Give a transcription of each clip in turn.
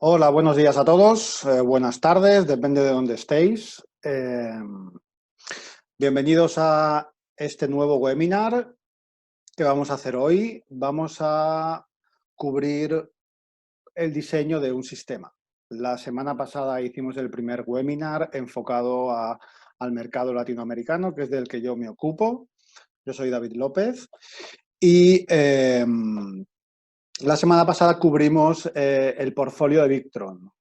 Hola, buenos días a todos, buenas tardes, depende de dónde estéis. Bienvenidos a este nuevo webinar que vamos a hacer hoy. Vamos a cubrir el diseño de un sistema. La semana pasada hicimos el primer webinar enfocado al mercado latinoamericano, que es del que yo me ocupo. Yo soy David López y la semana pasada cubrimos el portfolio de Victron.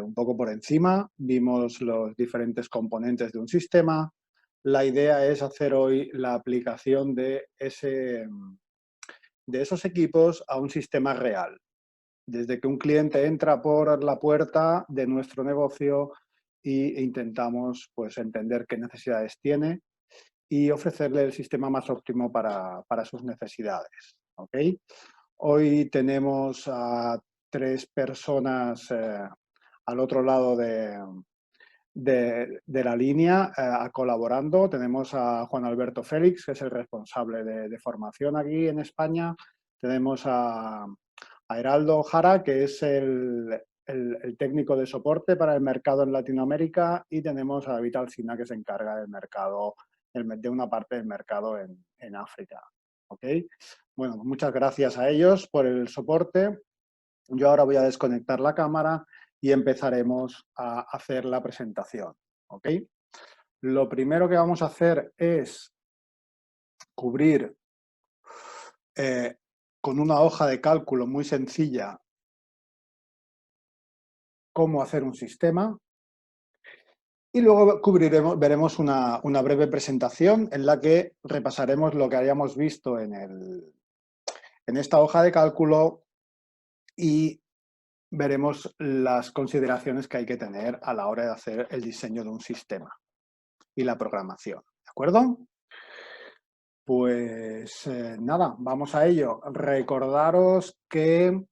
Un poco por encima, vimos los diferentes componentes de un sistema. La idea es hacer hoy la aplicación de esos equipos a un sistema real. Desde que un cliente entra por la puerta de nuestro negocio e intentamos pues, entender qué necesidades tiene y ofrecerle el sistema más óptimo para sus necesidades. ¿Okay? Hoy tenemos a 3 personas al otro lado de la línea colaborando. Tenemos a Juan Alberto Félix, que es el responsable de formación aquí en España. Tenemos a Heraldo Jara, que es el técnico de soporte para el mercado en Latinoamérica. Y tenemos a David Alsina, que se encarga del mercado, de una parte del mercado en África. ¿Okay? Bueno, muchas gracias a ellos por el soporte. Yo ahora voy a desconectar la cámara y empezaremos a hacer la presentación. ¿Ok? Lo primero que vamos a hacer es cubrir con una hoja de cálculo muy sencilla cómo hacer un sistema. Y luego veremos una breve presentación en la que repasaremos lo que hayamos visto en esta hoja de cálculo y veremos las consideraciones que hay que tener a la hora de hacer el diseño de un sistema y la programación. ¿De acuerdo? Pues nada, vamos a ello. Recordaros que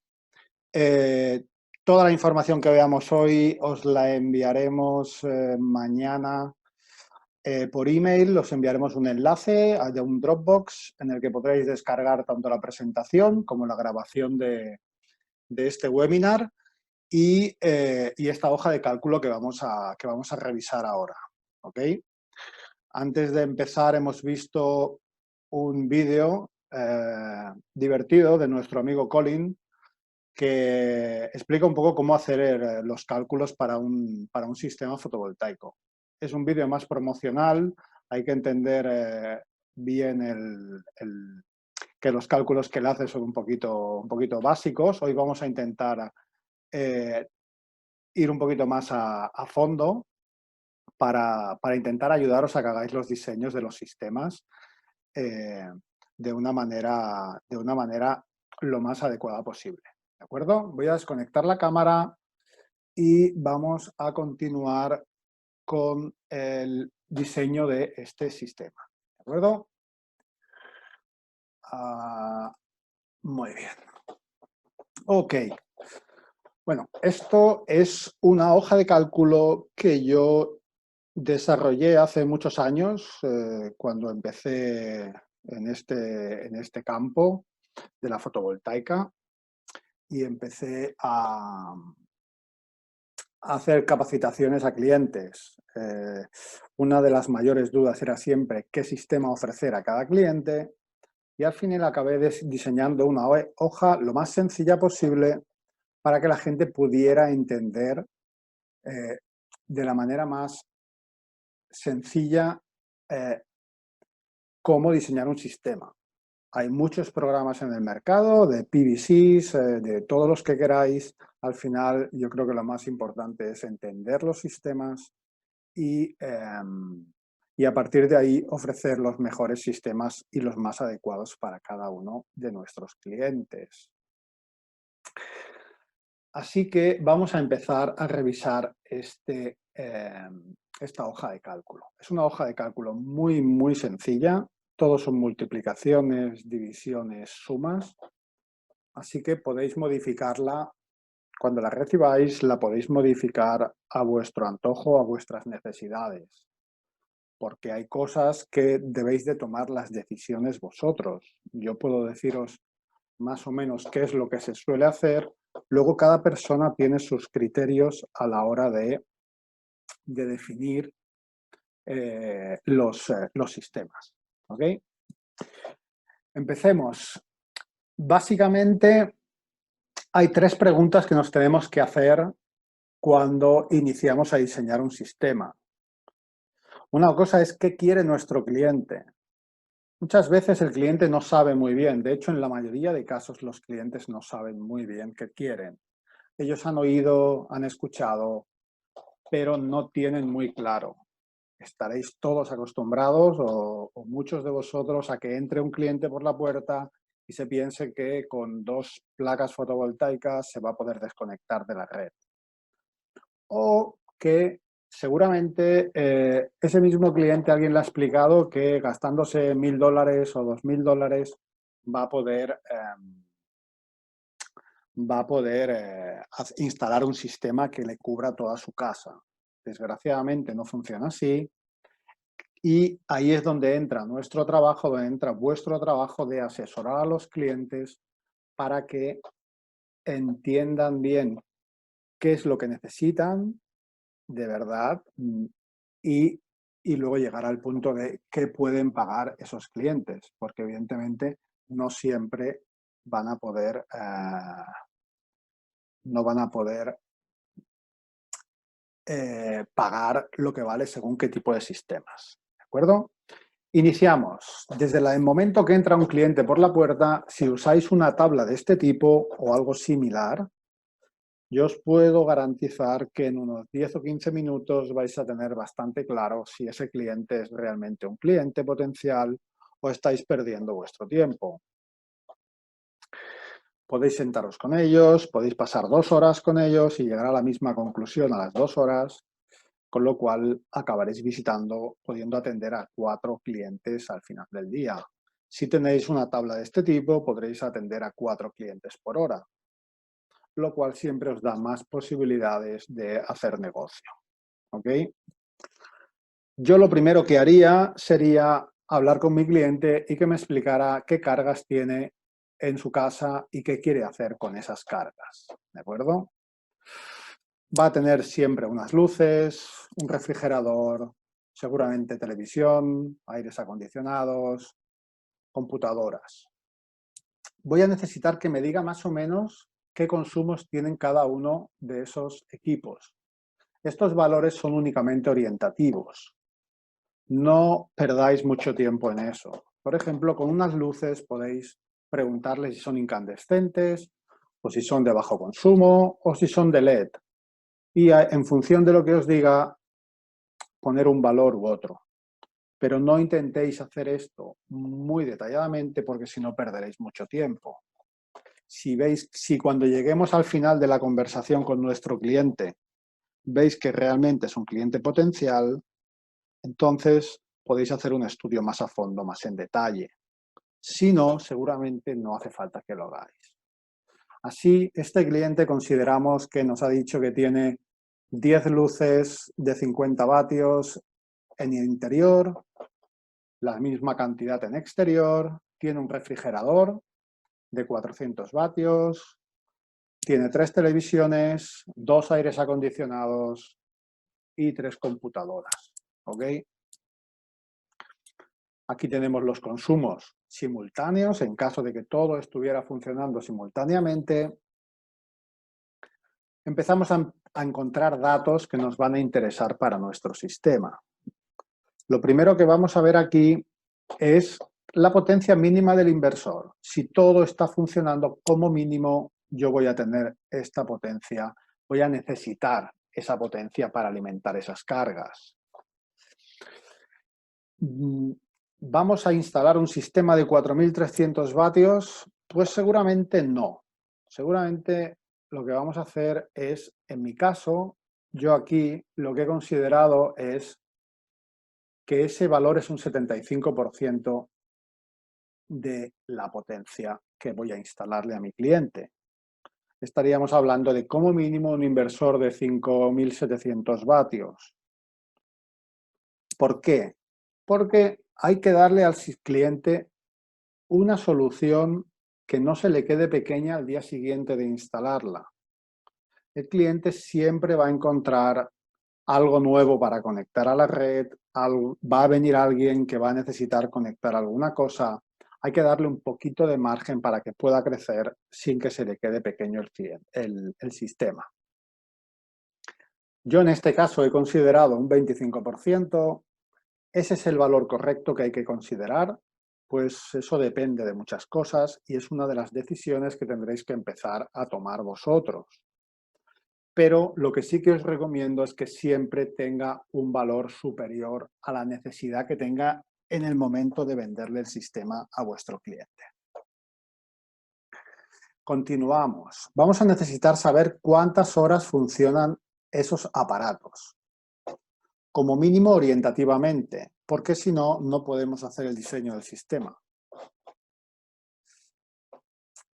toda la información que veamos hoy os la enviaremos mañana por email. Os enviaremos un enlace a un Dropbox en el que podréis descargar tanto la presentación como la grabación de este webinar y esta hoja de cálculo que vamos a revisar ahora. ¿Ok? Antes de empezar hemos visto un vídeo divertido de nuestro amigo Colin que explica un poco cómo hacer los cálculos para un sistema fotovoltaico. Es un vídeo más promocional, hay que entender bien que los cálculos que él hace son un poquito básicos. Hoy vamos a intentar ir un poquito más a fondo para intentar ayudaros a que hagáis los diseños de los sistemas de una manera lo más adecuada posible. ¿De acuerdo? Voy a desconectar la cámara y vamos a continuar con el diseño de este sistema. ¿De acuerdo? Muy bien. Ok. Bueno, esto es una hoja de cálculo que yo desarrollé hace muchos años cuando empecé en este campo de la fotovoltaica y empecé a hacer capacitaciones a clientes. Una de las mayores dudas era siempre qué sistema ofrecer a cada cliente y al final acabé diseñando una hoja lo más sencilla posible para que la gente pudiera entender de la manera más sencilla cómo diseñar un sistema. Hay muchos programas en el mercado, de PVCs, de todos los que queráis. Al final, yo creo que lo más importante es entender los sistemas y a partir de ahí ofrecer los mejores sistemas y los más adecuados para cada uno de nuestros clientes. Así que vamos a empezar a revisar esta hoja de cálculo. Es una hoja de cálculo muy, muy sencilla. Todos son multiplicaciones, divisiones, sumas. Así que podéis modificarla. Cuando la recibáis, la podéis modificar a vuestro antojo, a vuestras necesidades. Porque hay cosas que debéis de tomar las decisiones vosotros. Yo puedo deciros más o menos qué es lo que se suele hacer. Luego cada persona tiene sus criterios a la hora de definir los sistemas. ¿Ok? Empecemos. Básicamente hay tres preguntas que nos tenemos que hacer cuando iniciamos a diseñar un sistema. Una cosa es qué quiere nuestro cliente. Muchas veces el cliente no sabe muy bien, de hecho en la mayoría de casos los clientes no saben muy bien qué quieren. Ellos han oído, han escuchado, pero no tienen muy claro. Estaréis todos acostumbrados o muchos de vosotros a que entre un cliente por la puerta y se piense que con 2 placas fotovoltaicas se va a poder desconectar de la red. O que seguramente ese mismo cliente alguien le ha explicado que gastándose $1.000 o $2.000 va a poder instalar un sistema que le cubra toda su casa. Desgraciadamente no funciona así y ahí es donde entra nuestro trabajo, donde entra vuestro trabajo de asesorar a los clientes para que entiendan bien qué es lo que necesitan de verdad y, y luego llegar al punto de qué pueden pagar esos clientes, porque evidentemente no siempre van a poder, no van a poder pagar lo que vale según qué tipo de sistemas. ¿De acuerdo? Iniciamos. Desde el momento que entra un cliente por la puerta, si usáis una tabla de este tipo o algo similar, yo os puedo garantizar que en unos 10 o 15 minutos vais a tener bastante claro si ese cliente es realmente un cliente potencial o estáis perdiendo vuestro tiempo. Podéis sentaros con ellos, podéis pasar 2 horas con ellos y llegar a la misma conclusión a las 2 horas, con lo cual acabaréis pudiendo atender a 4 clientes al final del día. Si tenéis una tabla de este tipo, podréis atender a 4 clientes por hora, lo cual siempre os da más posibilidades de hacer negocio. ¿Ok? Yo lo primero que haría sería hablar con mi cliente y que me explicara qué cargas tiene en su casa y qué quiere hacer con esas cargas. ¿De acuerdo? Va a tener siempre unas luces, un refrigerador, seguramente televisión, aires acondicionados, computadoras. Voy a necesitar que me diga más o menos qué consumos tienen cada uno de esos equipos. Estos valores son únicamente orientativos. No perdáis mucho tiempo en eso. Por ejemplo, con unas luces podéis preguntarle si son incandescentes o si son de bajo consumo o si son de LED. Y en función de lo que os diga, poner un valor u otro. Pero no intentéis hacer esto muy detalladamente porque si no perderéis mucho tiempo. Si cuando lleguemos al final de la conversación con nuestro cliente veis que realmente es un cliente potencial, entonces podéis hacer un estudio más a fondo, más en detalle. Si no, seguramente no hace falta que lo hagáis. Así, este cliente consideramos que nos ha dicho que tiene 10 luces de 50 vatios en el interior, la misma cantidad en exterior, tiene un refrigerador de 400 vatios, tiene 3 televisiones, 2 aires acondicionados y 3 computadoras. ¿Ok? Aquí tenemos los consumos simultáneos, en caso de que todo estuviera funcionando simultáneamente. Empezamos a encontrar datos que nos van a interesar para nuestro sistema. Lo primero que vamos a ver aquí es la potencia mínima del inversor. Si todo está funcionando, como mínimo yo voy a tener esta potencia, voy a necesitar esa potencia para alimentar esas cargas. ¿Vamos a instalar un sistema de 4.300 vatios? Pues seguramente no. Seguramente lo que vamos a hacer es, en mi caso, yo aquí lo que he considerado es que ese valor es un 75% de la potencia que voy a instalarle a mi cliente. Estaríamos hablando de como mínimo un inversor de 5.700 vatios. ¿Por qué? Porque hay que darle al cliente una solución que no se le quede pequeña al día siguiente de instalarla. El cliente siempre va a encontrar algo nuevo para conectar a la red, va a venir alguien que va a necesitar conectar alguna cosa. Hay que darle un poquito de margen para que pueda crecer sin que se le quede pequeño el sistema. Yo en este caso he considerado un 25%. ¿Ese es el valor correcto que hay que considerar? Pues eso depende de muchas cosas y es una de las decisiones que tendréis que empezar a tomar vosotros. Pero lo que sí que os recomiendo es que siempre tenga un valor superior a la necesidad que tenga en el momento de venderle el sistema a vuestro cliente. Continuamos. Vamos a necesitar saber cuántas horas funcionan esos aparatos. Como mínimo orientativamente, porque si no, no podemos hacer el diseño del sistema.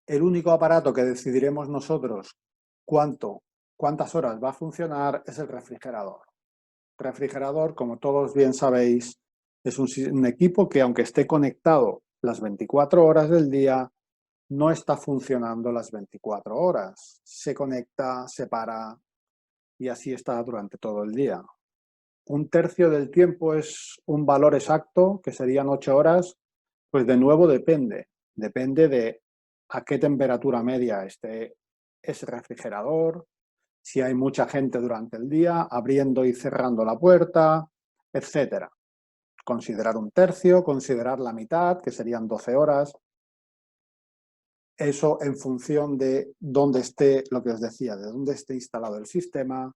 El único aparato que decidiremos nosotros cuántas horas va a funcionar es el refrigerador. Refrigerador, como todos bien sabéis, es un equipo que aunque esté conectado las 24 horas del día, no está funcionando las 24 horas. Se conecta, se para y así está durante todo el día. Un tercio del tiempo es un valor exacto, que serían 8 horas, pues de nuevo depende. Depende de a qué temperatura media esté ese refrigerador, si hay mucha gente durante el día, abriendo y cerrando la puerta, etcétera. Considerar un tercio, considerar la mitad, que serían 12 horas. Eso en función de dónde esté, lo que os decía, de dónde esté instalado el sistema.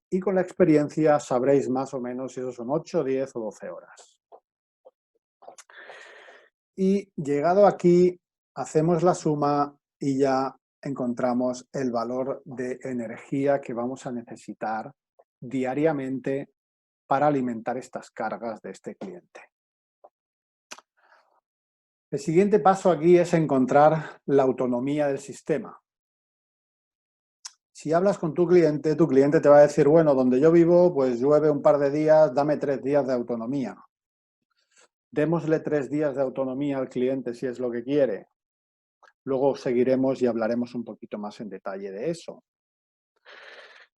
Y con la experiencia sabréis más o menos si eso son 8, 10 o 12 horas. Y llegado aquí, hacemos la suma y ya encontramos el valor de energía que vamos a necesitar diariamente para alimentar estas cargas de este cliente. El siguiente paso aquí es encontrar la autonomía del sistema. Si hablas con tu cliente te va a decir, bueno, donde yo vivo, pues llueve un par de días, dame 3 días de autonomía. Démosle 3 días de autonomía al cliente si es lo que quiere. Luego seguiremos y hablaremos un poquito más en detalle de eso.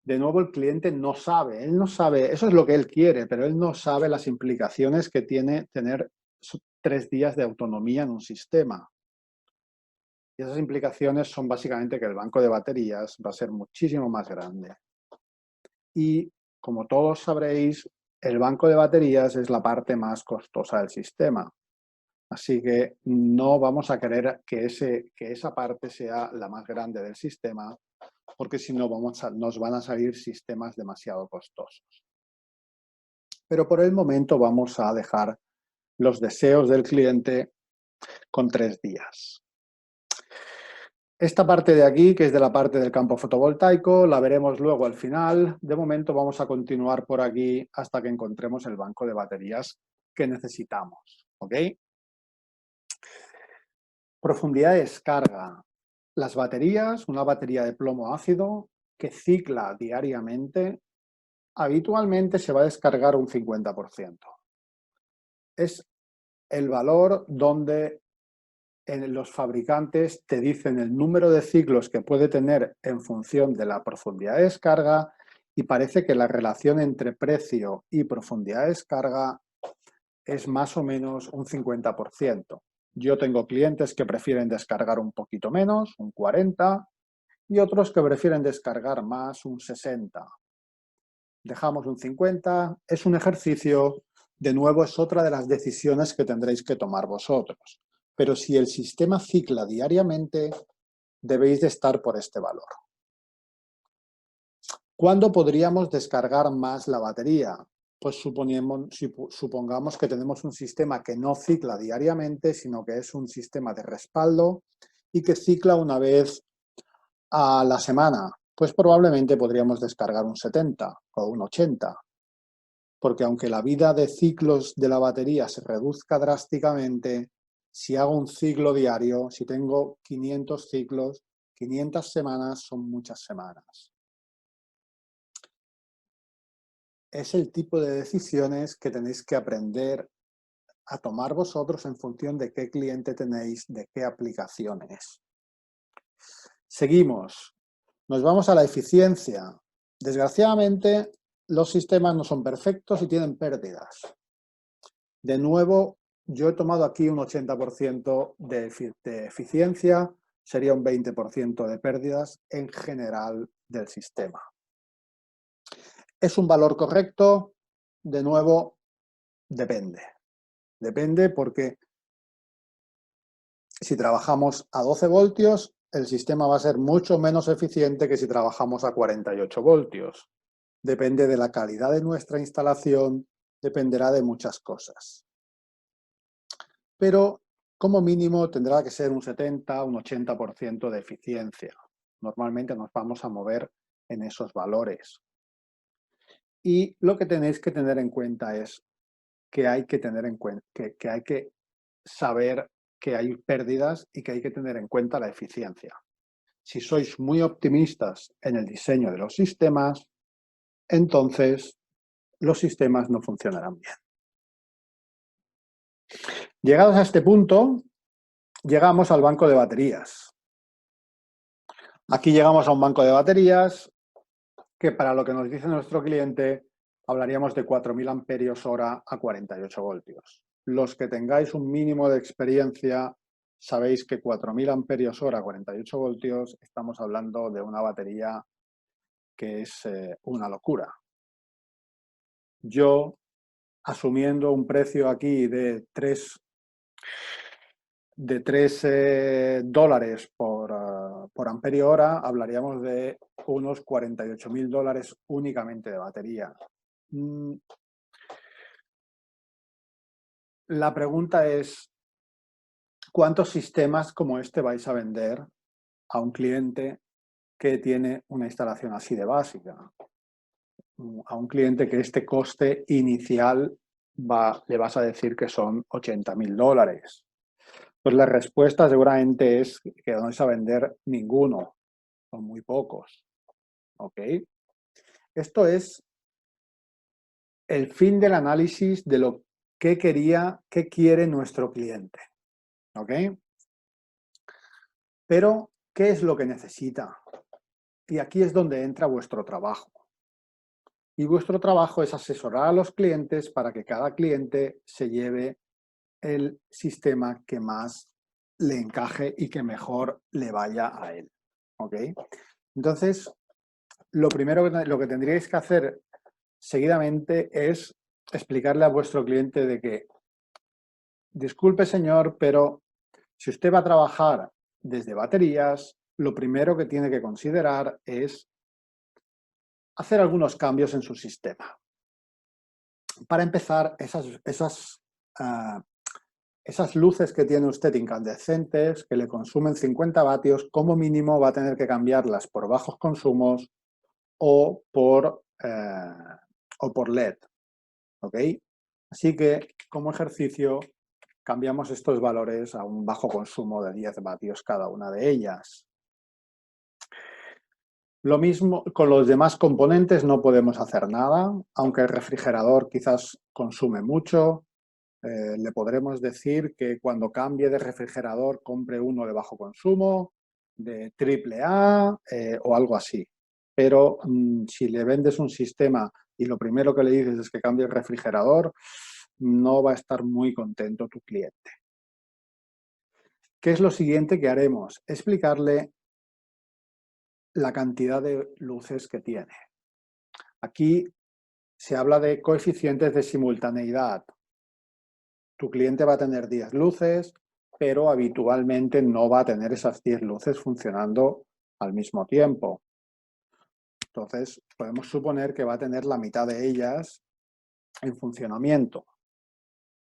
De nuevo, el cliente no sabe, él no sabe, eso es lo que él quiere, pero él no sabe las implicaciones que tiene tener 3 días de autonomía en un sistema. Y esas implicaciones son básicamente que el banco de baterías va a ser muchísimo más grande. Y, como todos sabréis, el banco de baterías es la parte más costosa del sistema. Así que no vamos a querer que esa parte sea la más grande del sistema, porque si no nos van a salir sistemas demasiado costosos. Pero por el momento vamos a dejar los deseos del cliente con 3 días. Esta parte de aquí, que es de la parte del campo fotovoltaico, la veremos luego al final. De momento vamos a continuar por aquí hasta que encontremos el banco de baterías que necesitamos. ¿Ok? Profundidad de descarga. Las baterías, una batería de plomo ácido que cicla diariamente, habitualmente se va a descargar un 50%. Es el valor donde los fabricantes te dicen el número de ciclos que puede tener en función de la profundidad de descarga y parece que la relación entre precio y profundidad de descarga es más o menos un 50%. Yo tengo clientes que prefieren descargar un poquito menos, un 40%, y otros que prefieren descargar más, un 60%. Dejamos un 50%, es un ejercicio, de nuevo es otra de las decisiones que tendréis que tomar vosotros. Pero si el sistema cicla diariamente, debéis de estar por este valor. ¿Cuándo podríamos descargar más la batería? Pues supongamos que tenemos un sistema que no cicla diariamente, sino que es un sistema de respaldo y que cicla una vez a la semana. Pues probablemente podríamos descargar un 70 o un 80. Porque aunque la vida de ciclos de la batería se reduzca drásticamente, si hago un ciclo diario, si tengo 500 ciclos, 500 semanas son muchas semanas. Es el tipo de decisiones que tenéis que aprender a tomar vosotros en función de qué cliente tenéis, de qué aplicaciones. Seguimos. Nos vamos a la eficiencia. Desgraciadamente, los sistemas no son perfectos y tienen pérdidas. De nuevo, yo he tomado aquí un 80% de eficiencia, sería un 20% de pérdidas en general del sistema. ¿Es un valor correcto? De nuevo, depende. Depende porque si trabajamos a 12 voltios, el sistema va a ser mucho menos eficiente que si trabajamos a 48 voltios. Depende de la calidad de nuestra instalación, dependerá de muchas cosas. Pero como mínimo tendrá que ser un 70, un 80% de eficiencia. Normalmente nos vamos a mover en esos valores. Y lo que tenéis que tener en cuenta es que hay que tener en cuenta, que hay que saber que hay pérdidas y que hay que tener en cuenta la eficiencia. Si sois muy optimistas en el diseño de los sistemas, entonces los sistemas no funcionarán bien. Llegados a este punto, llegamos al banco de baterías. Aquí llegamos a un banco de baterías que para lo que nos dice nuestro cliente hablaríamos de 4.000 amperios hora a 48 voltios. Los que tengáis un mínimo de experiencia sabéis que 4.000 amperios hora a 48 voltios estamos hablando de una batería que es una locura. Yo, asumiendo un precio aquí de 3 dólares por amperio hora, hablaríamos de unos $48.000 únicamente de batería. La pregunta es, ¿cuántos sistemas como este vais a vender a un cliente que tiene una instalación así de básica? A un cliente que este coste inicial le vas a decir que son $80.000. Pues la respuesta seguramente es que no vais a vender ninguno, son muy pocos. ¿Ok? Esto es el fin del análisis de lo que quiere nuestro cliente. ¿Ok? Pero, ¿qué es lo que necesita? Y aquí es donde entra vuestro trabajo. Y vuestro trabajo es asesorar a los clientes para que cada cliente se lleve el sistema que más le encaje y que mejor le vaya a él. ¿Ok? Entonces, lo primero lo que tendríais que hacer seguidamente es explicarle a vuestro cliente de que, disculpe señor, pero si usted va a trabajar desde baterías, lo primero que tiene que considerar es hacer algunos cambios en su sistema. Para empezar, esas luces que tiene usted incandescentes, que le consumen 50 vatios, como mínimo va a tener que cambiarlas por bajos consumos o por LED. ¿Ok? Así que, como ejercicio, cambiamos estos valores a un bajo consumo de 10 vatios cada una de ellas. Lo mismo con los demás componentes, no podemos hacer nada, aunque el refrigerador quizás consume mucho. Le podremos decir que cuando cambie de refrigerador compre uno de bajo consumo, de AAA o algo así. Pero si le vendes un sistema y lo primero que le dices es que cambie el refrigerador, no va a estar muy contento tu cliente. ¿Qué es lo siguiente que haremos? Explicarle la cantidad de luces que tiene. Aquí se habla de coeficientes de simultaneidad. Tu cliente va a tener 10 luces, pero habitualmente no va a tener esas 10 luces funcionando al mismo tiempo. Entonces, podemos suponer que va a tener la mitad de ellas en funcionamiento,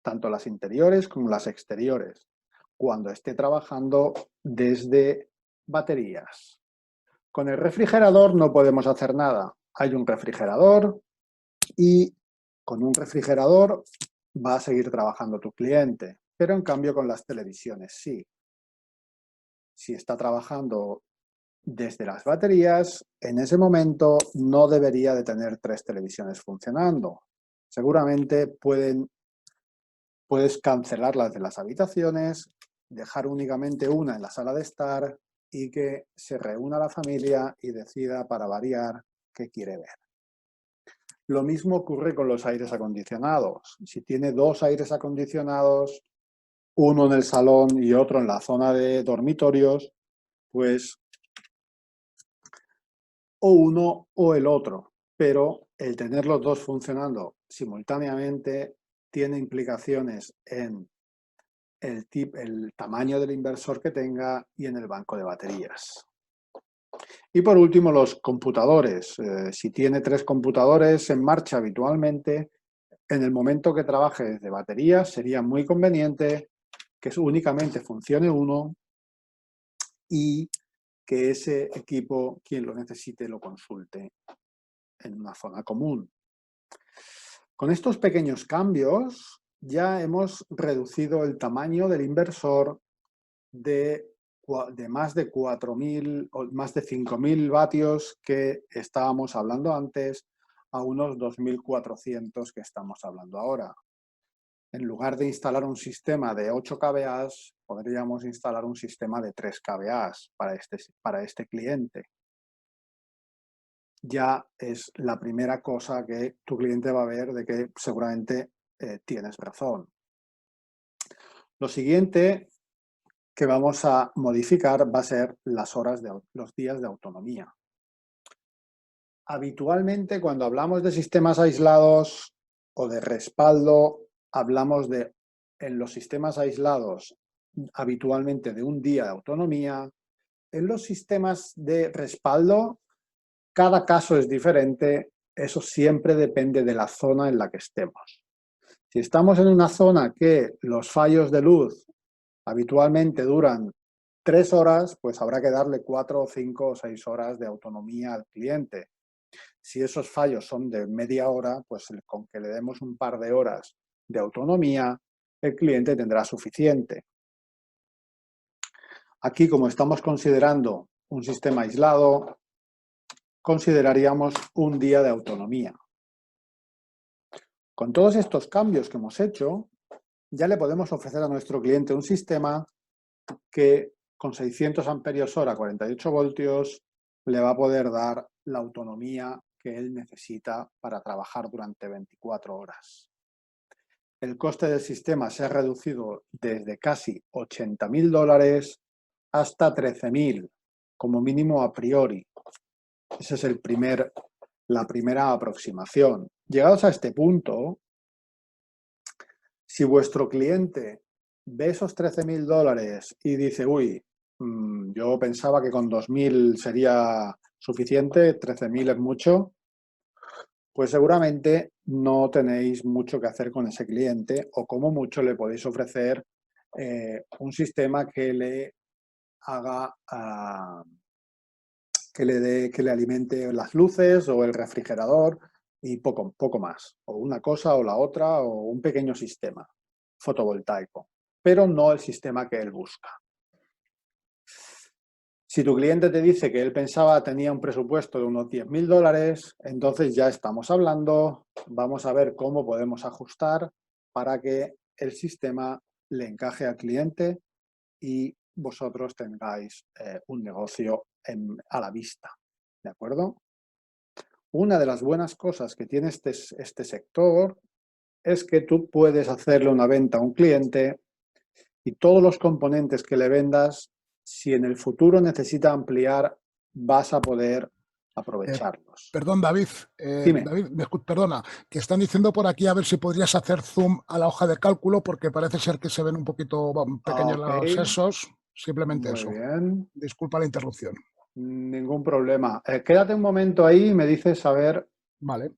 tanto las interiores como las exteriores, cuando esté trabajando desde baterías. Con el refrigerador no podemos hacer nada. Hay un refrigerador y con un refrigerador va a seguir trabajando tu cliente, pero en cambio con las televisiones sí. Si está trabajando desde las baterías, en ese momento no debería de tener 3 televisiones funcionando. Seguramente pueden Puedes cancelarlas de las habitaciones, dejar únicamente una en la sala de estar y que se reúna la familia y decida, para variar, qué quiere ver. Lo mismo ocurre con los aires acondicionados. Si tiene 2 aires acondicionados, uno en el salón y otro en la zona de dormitorios, pues o uno o el otro. Pero el tener los dos funcionando simultáneamente tiene implicaciones en el tamaño del inversor que tenga y en el banco de baterías. Y por último, los computadores. Si tiene 3 computadores en marcha habitualmente, en el momento que trabaje desde baterías, sería muy conveniente que únicamente funcione uno y que ese equipo, quien lo necesite, lo consulte en una zona común. Con estos pequeños cambios ya hemos reducido el tamaño del inversor de más de 4.000 o más de 5.000 vatios que estábamos hablando antes a unos 2.400 que estamos hablando ahora. En lugar de instalar un sistema de 8 kVA, podríamos instalar un sistema de 3 kVA para este cliente. Ya es la primera cosa que tu cliente va a ver de que seguramente tienes razón. Lo siguiente que vamos a modificar va a ser los días de autonomía. Habitualmente, cuando hablamos de sistemas aislados o de respaldo, hablamos en los sistemas aislados, habitualmente de un día de autonomía. En los sistemas de respaldo, cada caso es diferente. Eso siempre depende de la zona en la que estemos. Si estamos en una zona que los fallos de luz habitualmente duran 3 horas, pues habrá que darle 4, 5 o 6 horas de autonomía al cliente. Si esos fallos son de media hora, pues con que le demos un par de horas de autonomía, el cliente tendrá suficiente. Aquí, como estamos considerando un sistema aislado, consideraríamos un día de autonomía. Con todos estos cambios que hemos hecho, ya le podemos ofrecer a nuestro cliente un sistema que con 600 amperios hora, 48 voltios, le va a poder dar la autonomía que él necesita para trabajar durante 24 horas. El coste del sistema se ha reducido desde casi $80.000 hasta 13.000, como mínimo a priori. Esa es la primera aproximación. Llegados a este punto, si vuestro cliente ve esos $13.000 y dice, uy, yo pensaba que con 2.000 sería suficiente, 13.000 es mucho, pues seguramente no tenéis mucho que hacer con ese cliente o como mucho le podéis ofrecer un sistema que le haga, que le alimente las luces o el refrigerador y poco más. O una cosa o la otra o un pequeño sistema fotovoltaico, pero no el sistema que él busca. Si tu cliente te dice que él tenía un presupuesto de unos $10.000, entonces ya estamos hablando, vamos a ver cómo podemos ajustar para que el sistema le encaje al cliente y vosotros tengáis un negocio a la vista, ¿de acuerdo? Una de las buenas cosas que tiene este sector es que tú puedes hacerle una venta a un cliente y todos los componentes que le vendas, si en el futuro necesita ampliar, vas a poder aprovecharlos. Perdón, David, Dime. perdona, que están diciendo por aquí a ver si podrías hacer zoom a la hoja de cálculo porque parece ser que se ven un poquito pequeños Ok, los sesos. Simplemente muy eso. bien. Disculpa la interrupción. Ningún problema. Quédate un momento ahí y me dices, a ver, Vale.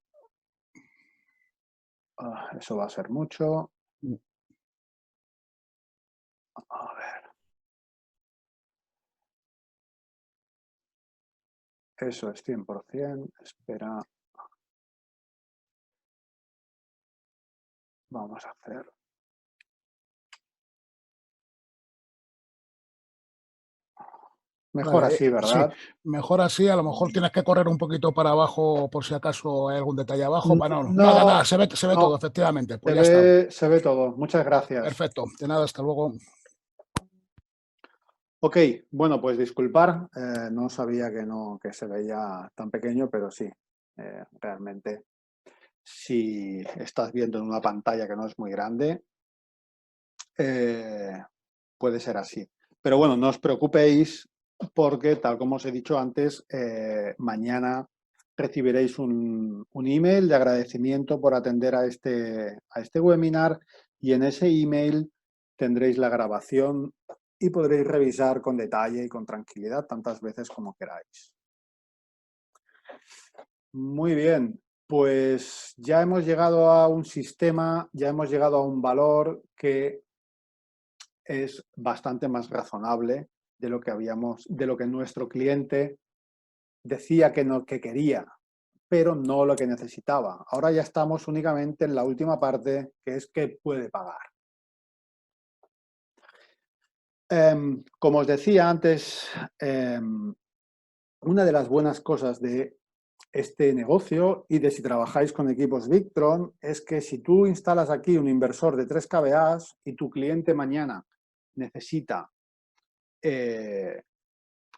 eso va a ser mucho. A ver. Eso es 100%. Espera. Vamos a hacer. Mejor Vale, así, sí, ¿verdad? mejor así. A lo mejor tienes que correr un poquito para abajo por si acaso hay algún detalle abajo. No, nada, No, nada, se ve todo, no, efectivamente. Pues ya está. se ve todo. Muchas gracias. Perfecto. De nada, hasta luego. Ok, bueno, pues disculpar, no sabía que no, que se veía tan pequeño, pero sí, realmente si estás viendo en una pantalla que no es muy grande, eh, puede ser así. Pero bueno, no os preocupéis porque, tal como os he dicho antes, mañana recibiréis un email de agradecimiento por atender a este webinar y en ese email tendréis la grabación y podréis revisar con detalle y con tranquilidad tantas veces como queráis. Muy bien, pues ya hemos llegado a un sistema, ya hemos llegado a un valor que es bastante más razonable de lo que de lo que nuestro cliente decía que quería, pero no lo que necesitaba. Ahora ya estamos únicamente en la última parte, que es que puede pagar. Como os decía antes, una de las buenas cosas de este negocio y de si trabajáis con equipos Victron es que si tú instalas aquí un inversor de 3 kVA y tu cliente mañana necesita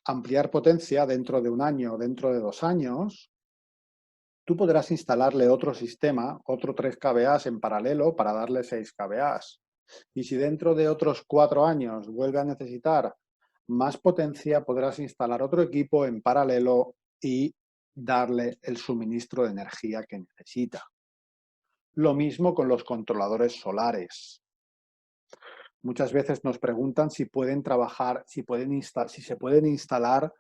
ampliar potencia dentro de un año o dentro de 2 años, tú podrás instalarle otro sistema, otro 3 kVA en paralelo para darle 6 kVA. Y si dentro de otros 4 años vuelve a necesitar más potencia, podrás instalar otro equipo en paralelo y darle el suministro de energía que necesita. Lo mismo con los controladores solares. Muchas veces nos preguntan si pueden trabajar, si se pueden instalar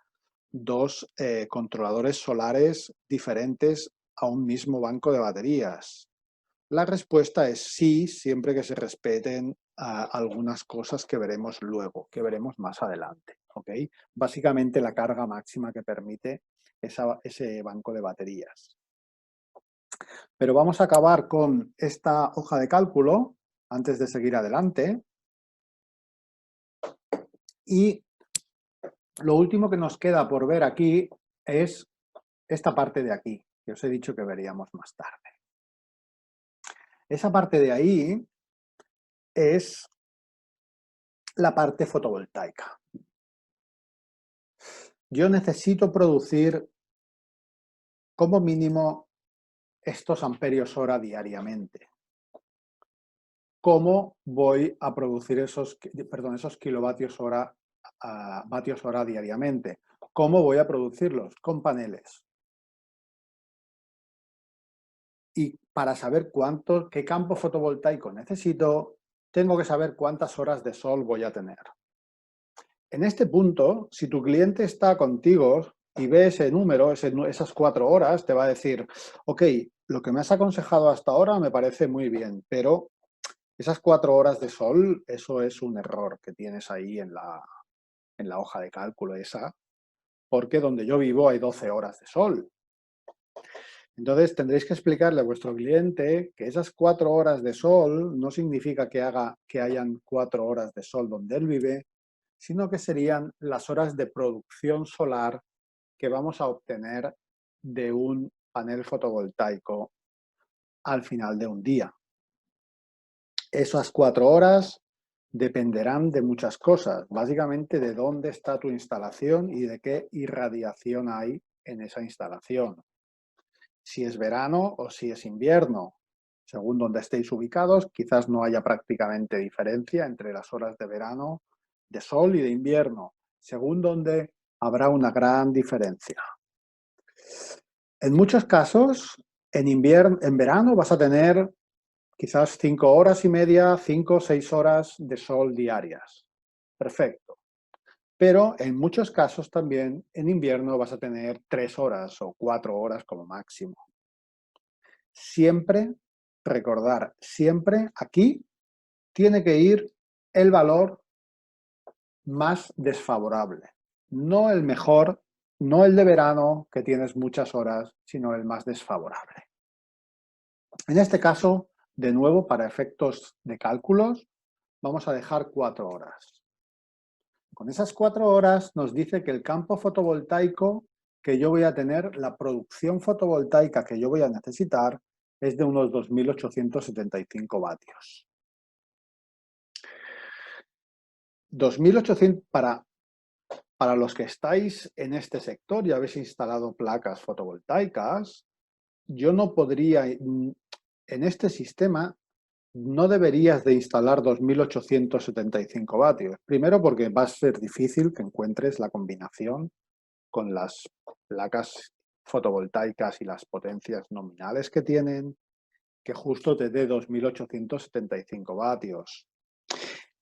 dos controladores solares diferentes a un mismo banco de baterías. La respuesta es sí, siempre que se respeten algunas cosas que veremos luego, que veremos más adelante. ¿Okay? Básicamente la carga máxima que permite ese banco de baterías. Pero vamos a acabar con esta hoja de cálculo antes de seguir adelante. Y lo último que nos queda por ver aquí es esta parte de aquí, que os he dicho que veríamos más tarde. Esa parte de ahí es la parte fotovoltaica. Yo necesito producir como mínimo estos amperios hora diariamente. ¿Cómo voy a producir esos kilovatios hora, vatios hora diariamente? ¿Cómo voy a producirlos? Con paneles. Y para saber qué campo fotovoltaico necesito, tengo que saber cuántas horas de sol voy a tener. En este punto, si tu cliente está contigo y ve ese número, esas 4 horas, te va a decir, ok, lo que me has aconsejado hasta ahora me parece muy bien, pero esas 4 horas de sol, eso es un error que tienes ahí en la hoja de cálculo esa, porque donde yo vivo hay 12 horas de sol. Entonces tendréis que explicarle a vuestro cliente que esas 4 horas de sol no significa que hayan 4 horas de sol donde él vive, sino que serían las horas de producción solar que vamos a obtener de un panel fotovoltaico al final de un día. Esas 4 horas dependerán de muchas cosas, básicamente de dónde está tu instalación y de qué irradiación hay en esa instalación. Si es verano o si es invierno. Según donde estéis ubicados, quizás no haya prácticamente diferencia entre las horas de verano, de sol y de invierno. Según donde habrá una gran diferencia. En muchos casos, en verano vas a tener quizás 5 horas y media, 5 o 6 horas de sol diarias. Perfecto. Pero en muchos casos también en invierno vas a tener 3 horas o 4 horas como máximo. Siempre, recordar, siempre aquí tiene que ir el valor más desfavorable. No el mejor, no el de verano, que tienes muchas horas, sino el más desfavorable. En este caso, de nuevo, para efectos de cálculos, vamos a dejar 4 horas. Con esas 4 horas nos dice que el campo fotovoltaico que yo voy a tener, la producción fotovoltaica que yo voy a necesitar, es de unos 2.875 vatios. 2.800 para los que estáis en este sector y habéis instalado placas fotovoltaicas, yo no podría, en este sistema, no deberías de instalar 2.875 vatios. Primero porque va a ser difícil que encuentres la combinación con las placas fotovoltaicas y las potencias nominales que tienen, que justo te dé 2.875 vatios.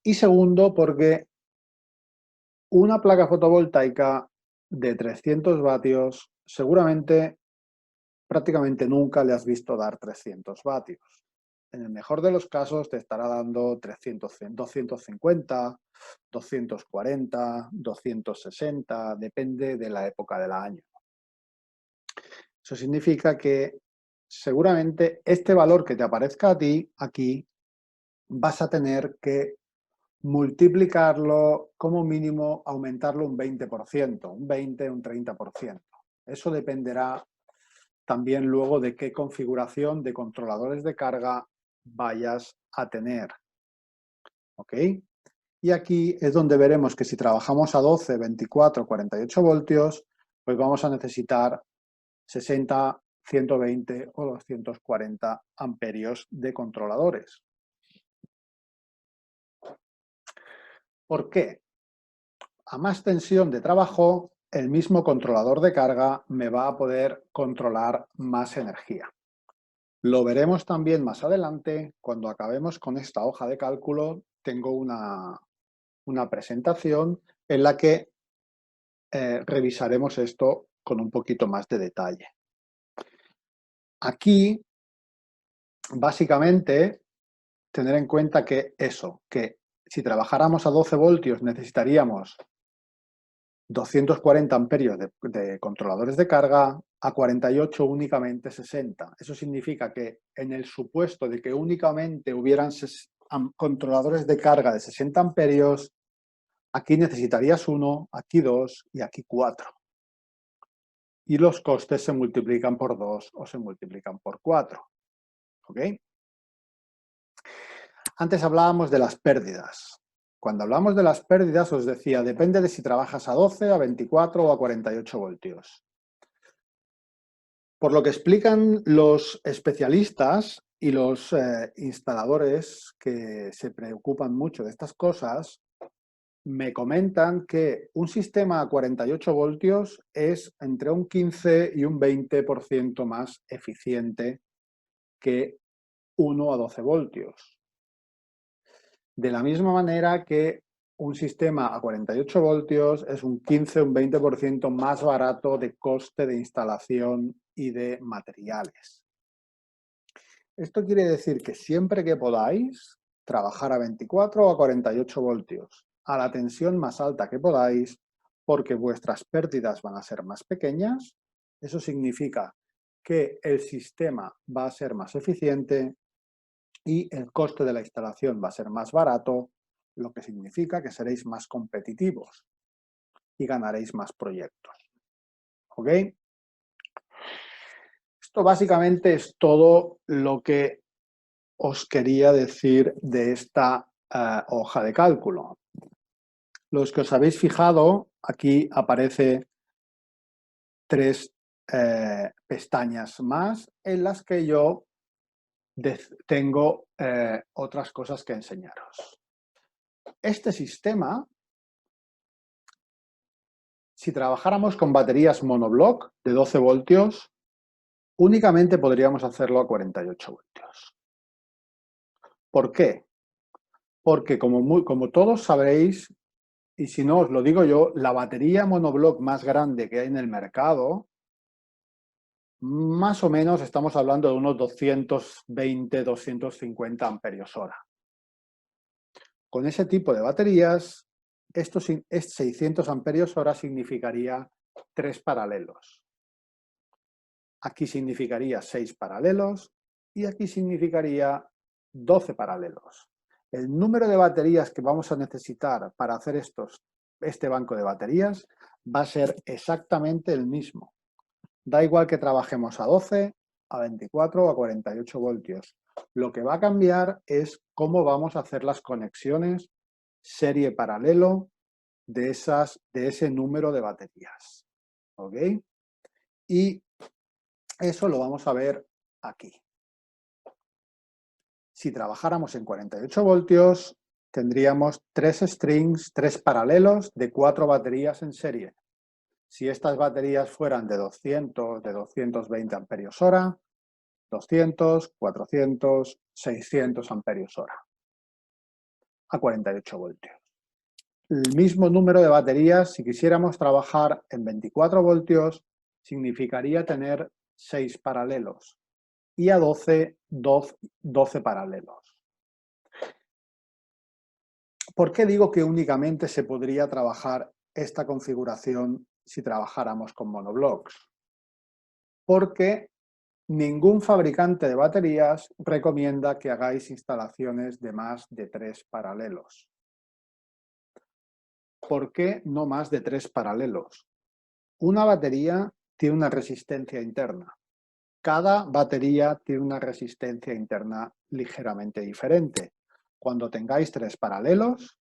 Y segundo, porque una placa fotovoltaica de 300 vatios, seguramente prácticamente nunca le has visto dar 300 vatios. En el mejor de los casos te estará dando 300, 250, 240, 260, depende de la época del año. Eso significa que seguramente este valor que te aparezca a ti aquí vas a tener que multiplicarlo, como mínimo aumentarlo un 20%, un 20, un 30%. Eso dependerá también luego de qué configuración de controladores de carga vayas a tener. ¿Ok? Y aquí es donde veremos que si trabajamos a 12, 24, 48 voltios, pues vamos a necesitar 60, 120 o 240 amperios de controladores. ¿Por qué? A más tensión de trabajo, el mismo controlador de carga me va a poder controlar más energía. Lo veremos también más adelante, cuando acabemos con esta hoja de cálculo, tengo una presentación en la que revisaremos esto con un poquito más de detalle. Aquí, básicamente, tener en cuenta que que si trabajáramos a 12 voltios necesitaríamos 240 amperios de controladores de carga, a 48 únicamente 60. Eso significa que en el supuesto de que únicamente hubieran controladores de carga de 60 amperios, aquí necesitarías 1, aquí 2 y aquí 4. Y los costes se multiplican por 2 o se multiplican por 4. ¿Ok? Antes hablábamos de las pérdidas. Cuando hablamos de las pérdidas, os decía, depende de si trabajas a 12, a 24 o a 48 voltios. Por lo que explican los especialistas y los instaladores que se preocupan mucho de estas cosas, me comentan que un sistema a 48 voltios es entre un 15 y un 20% más eficiente que uno a 12 voltios. De la misma manera que un sistema a 48 voltios es un 15 o un 20% más barato de coste de instalación y de materiales. Esto quiere decir que siempre que podáis, trabajar a 24 o a 48 voltios, a la tensión más alta que podáis, porque vuestras pérdidas van a ser más pequeñas. Eso significa que el sistema va a ser más eficiente y el coste de la instalación va a ser más barato, lo que significa que seréis más competitivos y ganaréis más proyectos. ¿Ok? Esto básicamente es todo lo que os quería decir de esta hoja de cálculo. Los que os habéis fijado, aquí aparece 3 pestañas más en las que yo tengo otras cosas que enseñaros. Este sistema, si trabajáramos con baterías monobloc de 12 voltios, únicamente podríamos hacerlo a 48 voltios. ¿Por qué? Porque como todos sabréis, y si no os lo digo yo, la batería monobloc más grande que hay en el mercado, más o menos estamos hablando de unos 220, 250 amperios hora. Con ese tipo de baterías, estos 600 amperios hora significaría 3 paralelos. Aquí significaría 6 paralelos y aquí significaría 12 paralelos. El número de baterías que vamos a necesitar para hacer estos este banco de baterías va a ser exactamente el mismo. Da igual que trabajemos a 12, a 24 o a 48 voltios. Lo que va a cambiar es cómo vamos a hacer las conexiones serie paralelo de ese número de baterías. ¿Ok? Y eso lo vamos a ver aquí. Si trabajáramos en 48 voltios, tendríamos 3 strings, 3 paralelos de 4 baterías en serie. Si estas baterías fueran de 200, de 220 amperios hora, 200, 400, 600 amperios hora a 48 voltios. El mismo número de baterías, si quisiéramos trabajar en 24 voltios, significaría tener 6 paralelos y a 12 paralelos. ¿Por qué digo que únicamente se podría trabajar esta configuración si trabajáramos con monoblocks? Porque ningún fabricante de baterías recomienda que hagáis instalaciones de más de 3 paralelos. ¿Por qué no más de 3 paralelos? Una batería tiene una resistencia interna. Cada batería tiene una resistencia interna ligeramente diferente. Cuando tengáis 3 paralelos,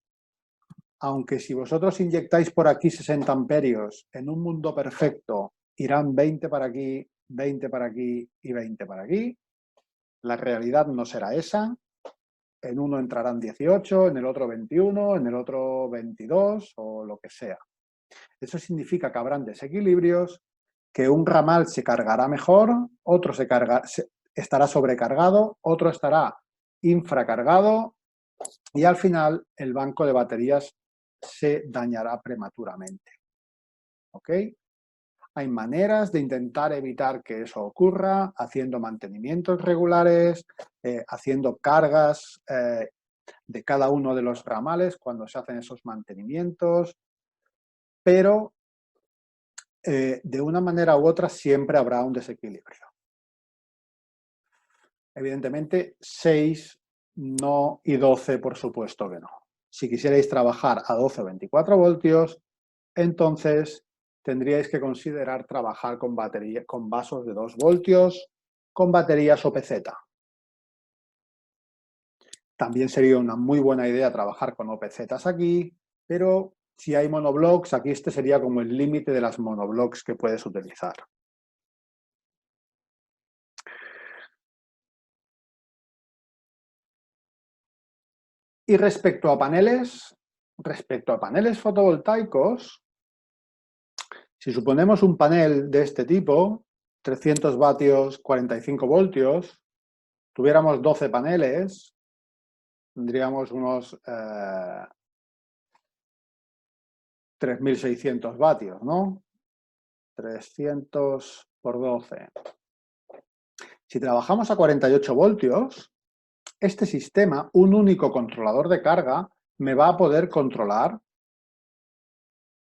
aunque si vosotros inyectáis por aquí 60 amperios, en un mundo perfecto irán 20 para aquí, 20 para aquí y 20 para aquí, la realidad no será esa. En uno entrarán 18, en el otro 21, en el otro 22 o lo que sea. Eso significa que habrán desequilibrios, que un ramal se cargará mejor, otro estará sobrecargado, otro estará infracargado y al final el banco de baterías se dañará prematuramente. ¿Ok? Hay maneras de intentar evitar que eso ocurra, haciendo mantenimientos regulares, haciendo cargas de cada uno de los ramales cuando se hacen esos mantenimientos, pero de una manera u otra siempre habrá un desequilibrio. Evidentemente, 6 no y 12 por supuesto que no. Si quisierais trabajar a 12 o 24 voltios, entonces tendríais que considerar trabajar con vasos de 2 voltios, con baterías OPZ. También sería una muy buena idea trabajar con OPZs aquí, pero si hay monoblocks, aquí este sería como el límite de las monoblocks que puedes utilizar. Y respecto a paneles fotovoltaicos, si suponemos un panel de este tipo, 300 vatios, 45 voltios, tuviéramos 12 paneles, tendríamos unos 3.600 vatios, ¿no? 300 por 12. Si trabajamos a 48 voltios, este sistema, un único controlador de carga, me va a poder controlar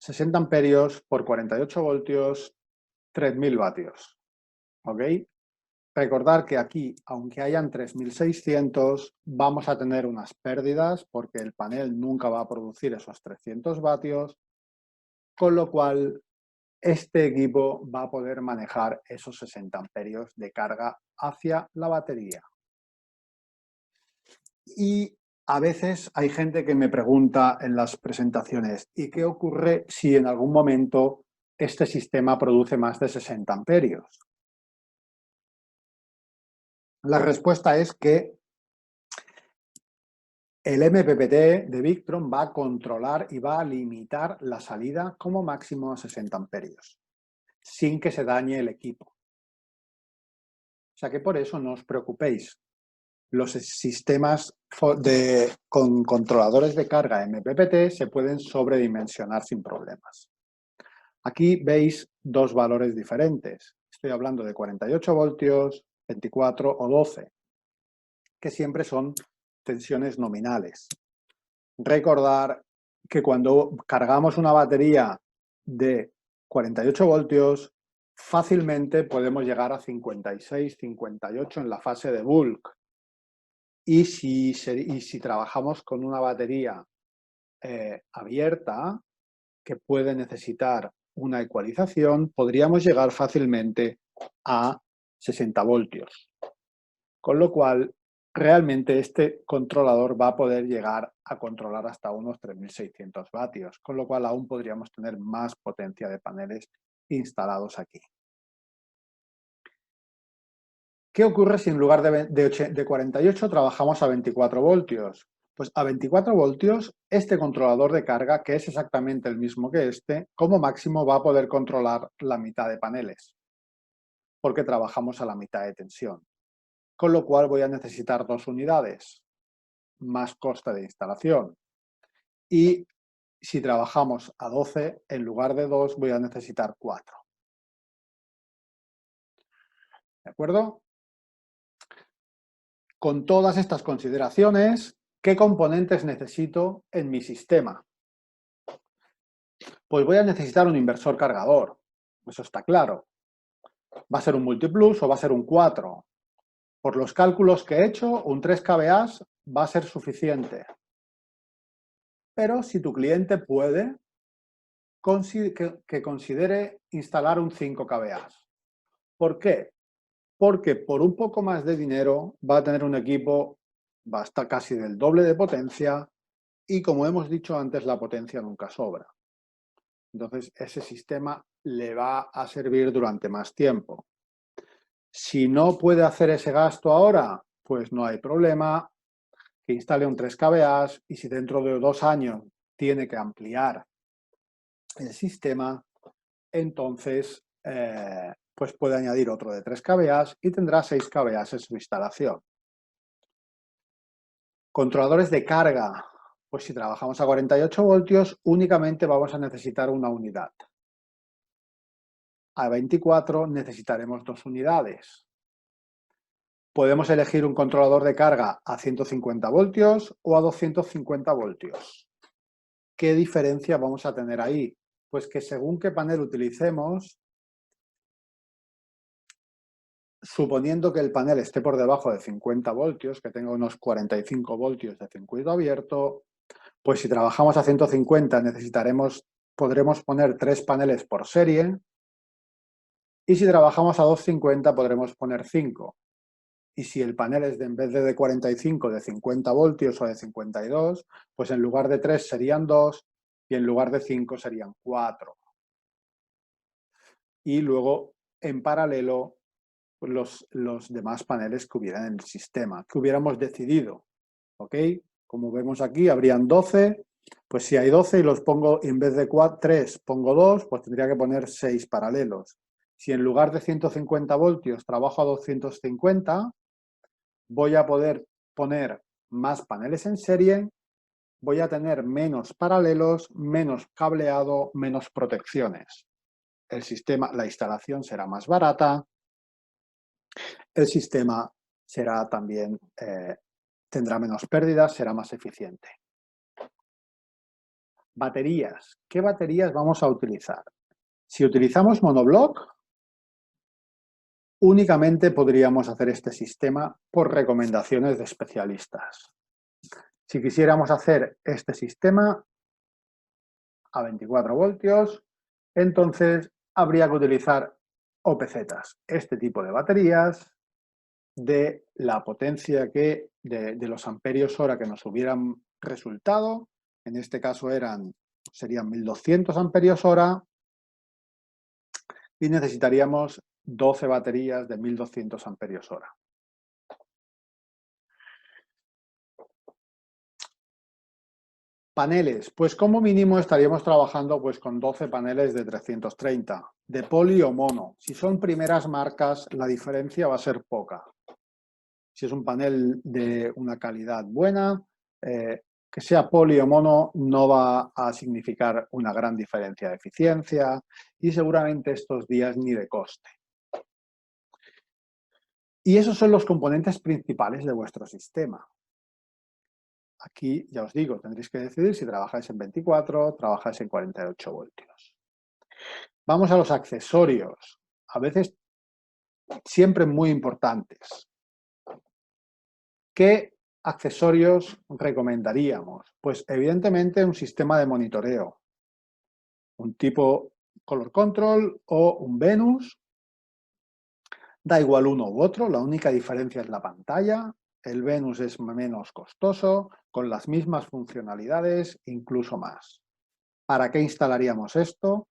60 amperios por 48 voltios, 3.000 vatios. ¿Ok? Recordar que aquí, aunque hayan 3.600, vamos a tener unas pérdidas porque el panel nunca va a producir esos 300 vatios, con lo cual este equipo va a poder manejar esos 60 amperios de carga hacia la batería. Y a veces hay gente que me pregunta en las presentaciones, ¿y qué ocurre si en algún momento este sistema produce más de 60 amperios? La respuesta es que el MPPT de Victron va a controlar y va a limitar la salida como máximo a 60 amperios, sin que se dañe el equipo. O sea que por eso no os preocupéis. Los sistemas con controladores de carga MPPT se pueden sobredimensionar sin problemas. Aquí veis dos valores diferentes. Estoy hablando de 48 voltios, 24 o 12, que siempre son tensiones nominales. Recordar que cuando cargamos una batería de 48 voltios, fácilmente podemos llegar a 56, 58 en la fase de bulk. Y si trabajamos con una batería abierta, que puede necesitar una ecualización, podríamos llegar fácilmente a 60 voltios. Con lo cual, realmente este controlador va a poder llegar a controlar hasta unos 3.600 vatios, con lo cual aún podríamos tener más potencia de paneles instalados aquí. ¿Qué ocurre si en lugar de 48 trabajamos a 24 voltios? Pues a 24 voltios, este controlador de carga, que es exactamente el mismo que este, como máximo va a poder controlar la mitad de paneles, porque trabajamos a la mitad de tensión. Con lo cual voy a necesitar 2 unidades, más coste de instalación. Y si trabajamos a 12, en lugar de 2 voy a necesitar 4. ¿De acuerdo? Con todas estas consideraciones, ¿qué componentes necesito en mi sistema? Pues voy a necesitar un inversor cargador, eso está claro. ¿Va a ser un multiplus o va a ser un 4? Por los cálculos que he hecho, un 3 kVA va a ser suficiente. Pero si tu cliente puede, que considere instalar un 5 kVA. ¿Por qué? Porque por un poco más de dinero va a tener un equipo basta casi del doble de potencia y, como hemos dicho antes, la potencia nunca sobra. Entonces, ese sistema le va a servir durante más tiempo. Si no puede hacer ese gasto ahora, pues no hay problema, que instale un 3 kVA y si dentro de 2 años tiene que ampliar el sistema, entonces pues puede añadir otro de 3 kVA y tendrá 6 kVA en su instalación. Controladores de carga. Pues si trabajamos a 48 voltios, únicamente vamos a necesitar una unidad. A 24 necesitaremos 2 unidades. Podemos elegir un controlador de carga a 150 voltios o a 250 voltios. ¿Qué diferencia vamos a tener ahí? Pues que según qué panel utilicemos, suponiendo que el panel esté por debajo de 50 voltios, que tenga unos 45 voltios de circuito abierto, pues si trabajamos a 150 podremos poner 3 paneles por serie y si trabajamos a 250 podremos poner 5. Y si el panel es en vez de 45, de 50 voltios o de 52, pues en lugar de 3 serían 2 y en lugar de 5 serían 4. Y luego, en paralelo, los demás paneles que hubieran en el sistema, que hubiéramos decidido. ¿Ok? Como vemos aquí, habrían 12. Pues si hay 12 y los pongo, en vez de 3 pongo 2, pues tendría que poner 6 paralelos. Si en lugar de 150 voltios trabajo a 250, voy a poder poner más paneles en serie, voy a tener menos paralelos, menos cableado, menos protecciones. El sistema, la instalación será más barata, el sistema será también, tendrá menos pérdidas, será más eficiente. Baterías. ¿Qué baterías vamos a utilizar? Si utilizamos monobloc, únicamente podríamos hacer este sistema por recomendaciones de especialistas. Si quisiéramos hacer este sistema a 24 voltios, entonces habría que utilizar OPZs, este tipo de baterías de la potencia de los amperios hora que nos hubieran resultado. En este caso serían 1200 amperios hora y necesitaríamos 12 baterías de 1200 amperios hora. Paneles, pues como mínimo estaríamos trabajando pues con 12 paneles de 330, de poli o mono. Si son primeras marcas, la diferencia va a ser poca. Si es un panel de una calidad buena, que sea poli o mono no va a significar una gran diferencia de eficiencia y seguramente estos días ni de coste. Y esos son los componentes principales de vuestro sistema. Aquí, ya os digo, tendréis que decidir si trabajáis en 24, trabajáis en 48 voltios. Vamos a los accesorios, a veces siempre muy importantes. ¿Qué accesorios recomendaríamos? Pues evidentemente un sistema de monitoreo. un tipo Color Control o un Venus. Da igual uno u otro, la única diferencia es la pantalla. El Venus es menos costoso, con las mismas funcionalidades, incluso más. ¿Para qué instalaríamos esto?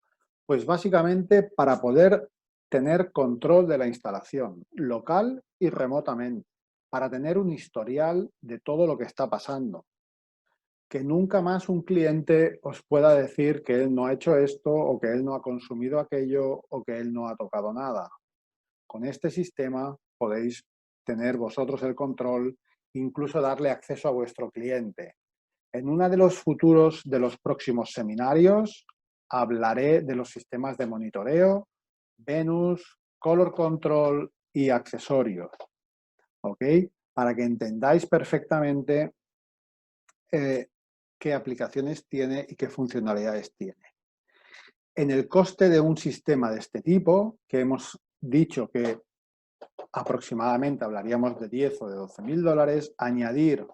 Pues básicamente para poder tener control de la instalación, local y remotamente, para tener un historial de todo lo que está pasando. Que nunca más un cliente os pueda decir que él no ha hecho esto o que él no ha consumido aquello o que él no ha tocado nada. Con este sistema podéis tener vosotros el control, incluso darle acceso a vuestro cliente. En uno de los futuros de los próximos seminarios hablaré de los sistemas de monitoreo, Venus, Color Control y accesorios, ¿ok? Para que entendáis perfectamente qué aplicaciones tiene y qué funcionalidades tiene. En el coste de un sistema de este tipo, que hemos dicho que aproximadamente hablaríamos de 10 o de 12.000 dólares, añadir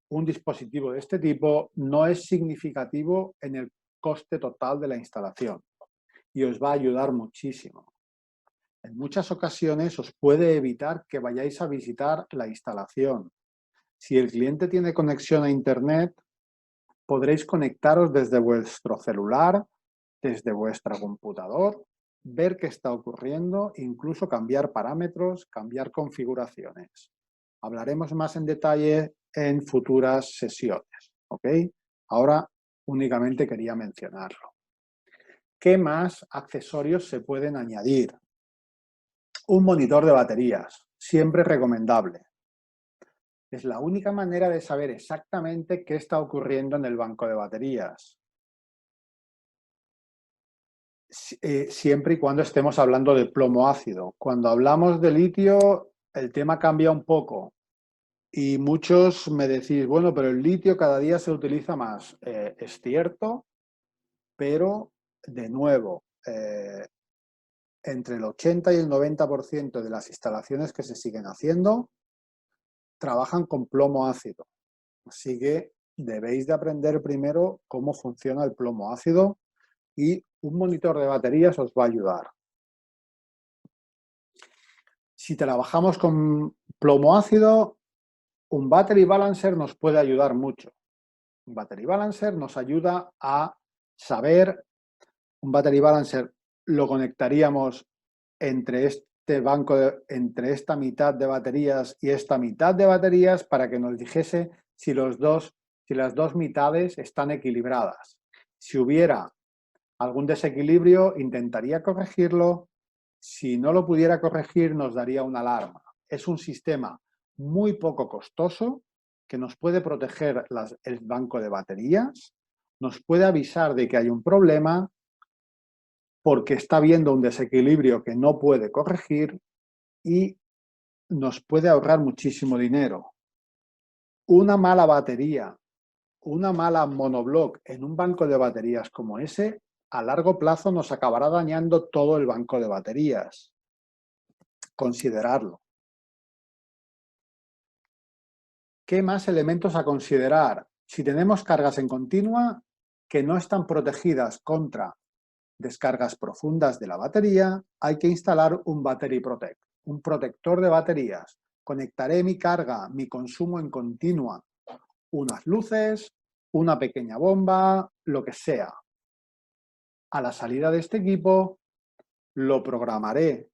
un dispositivo de este tipo no es significativo en el coste total de la instalación y os va a ayudar muchísimo. En muchas ocasiones os puede evitar que vayáis a visitar la instalación. Si el cliente tiene conexión a Internet, podréis conectaros desde vuestro celular, desde vuestro computador, ver qué está ocurriendo, incluso cambiar parámetros, cambiar configuraciones. Hablaremos más en detalle en futuras sesiones, ¿ok? Ahora únicamente quería mencionarlo. ¿Qué más accesorios se pueden añadir? Un monitor de baterías, siempre recomendable. Es la única manera de saber exactamente qué está ocurriendo en el banco de baterías. Siempre y cuando estemos hablando de plomo ácido. Cuando hablamos de litio, el tema cambia un poco. Y muchos me decís, bueno, pero el litio cada día se utiliza más. Es cierto, pero de nuevo, entre el 80 y el 90% de las instalaciones que se siguen haciendo trabajan con plomo ácido. Así que debéis de aprender primero cómo funciona el plomo ácido y un monitor de baterías os va a ayudar. Si trabajamos con plomo ácido, un battery balancer nos puede ayudar mucho. Un battery balancer nos ayuda a saber, un battery balancer lo conectaríamos entre este banco, entre esta mitad de baterías y esta mitad de baterías para que nos dijese si las dos mitades están equilibradas. Si hubiera algún desequilibrio, intentaría corregirlo. Si no lo pudiera corregir, nos daría una alarma. Es un sistema muy poco costoso que nos puede proteger el banco de baterías, nos puede avisar de que hay un problema porque está viendo un desequilibrio que no puede corregir y nos puede ahorrar muchísimo dinero. Una mala batería, una mala monobloc en un banco de baterías como ese, a largo plazo nos acabará dañando todo el banco de baterías. Considerarlo. ¿Qué más elementos a considerar? Si tenemos cargas en continua que no están protegidas contra descargas profundas de la batería, hay que instalar un Battery Protect, un protector de baterías. Conectaré mi carga, mi consumo en continua, unas luces, una pequeña bomba, lo que sea. A la salida de este equipo lo programaré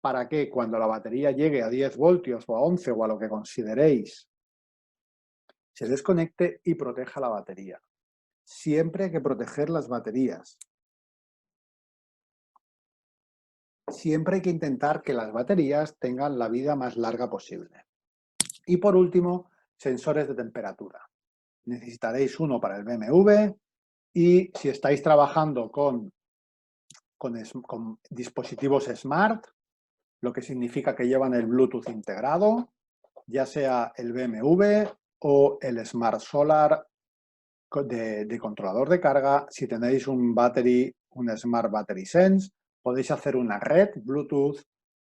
para que cuando la batería llegue a 10 voltios o a 11 o a lo que consideréis, se desconecte y proteja la batería. Siempre hay que proteger las baterías. Siempre hay que intentar que las baterías tengan la vida más larga posible. Y por último, sensores de temperatura. Necesitaréis uno para el BMW y si estáis trabajando con dispositivos smart, lo que significa que llevan el Bluetooth integrado, ya sea el BMW o el Smart Solar de controlador de carga. Si tenéis un Smart Battery Sense, podéis hacer una red Bluetooth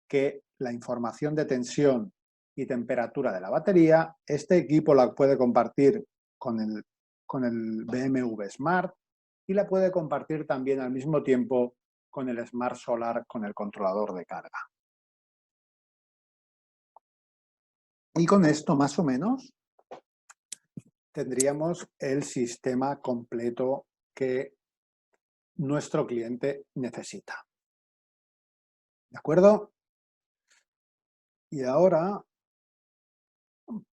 que la información de tensión y temperatura de la batería, este equipo la puede compartir con el BMW Smart y la puede compartir también al mismo tiempo con el Smart Solar, con el controlador de carga. Y con esto, más o menos, tendríamos el sistema completo que nuestro cliente necesita. ¿De acuerdo? Y ahora,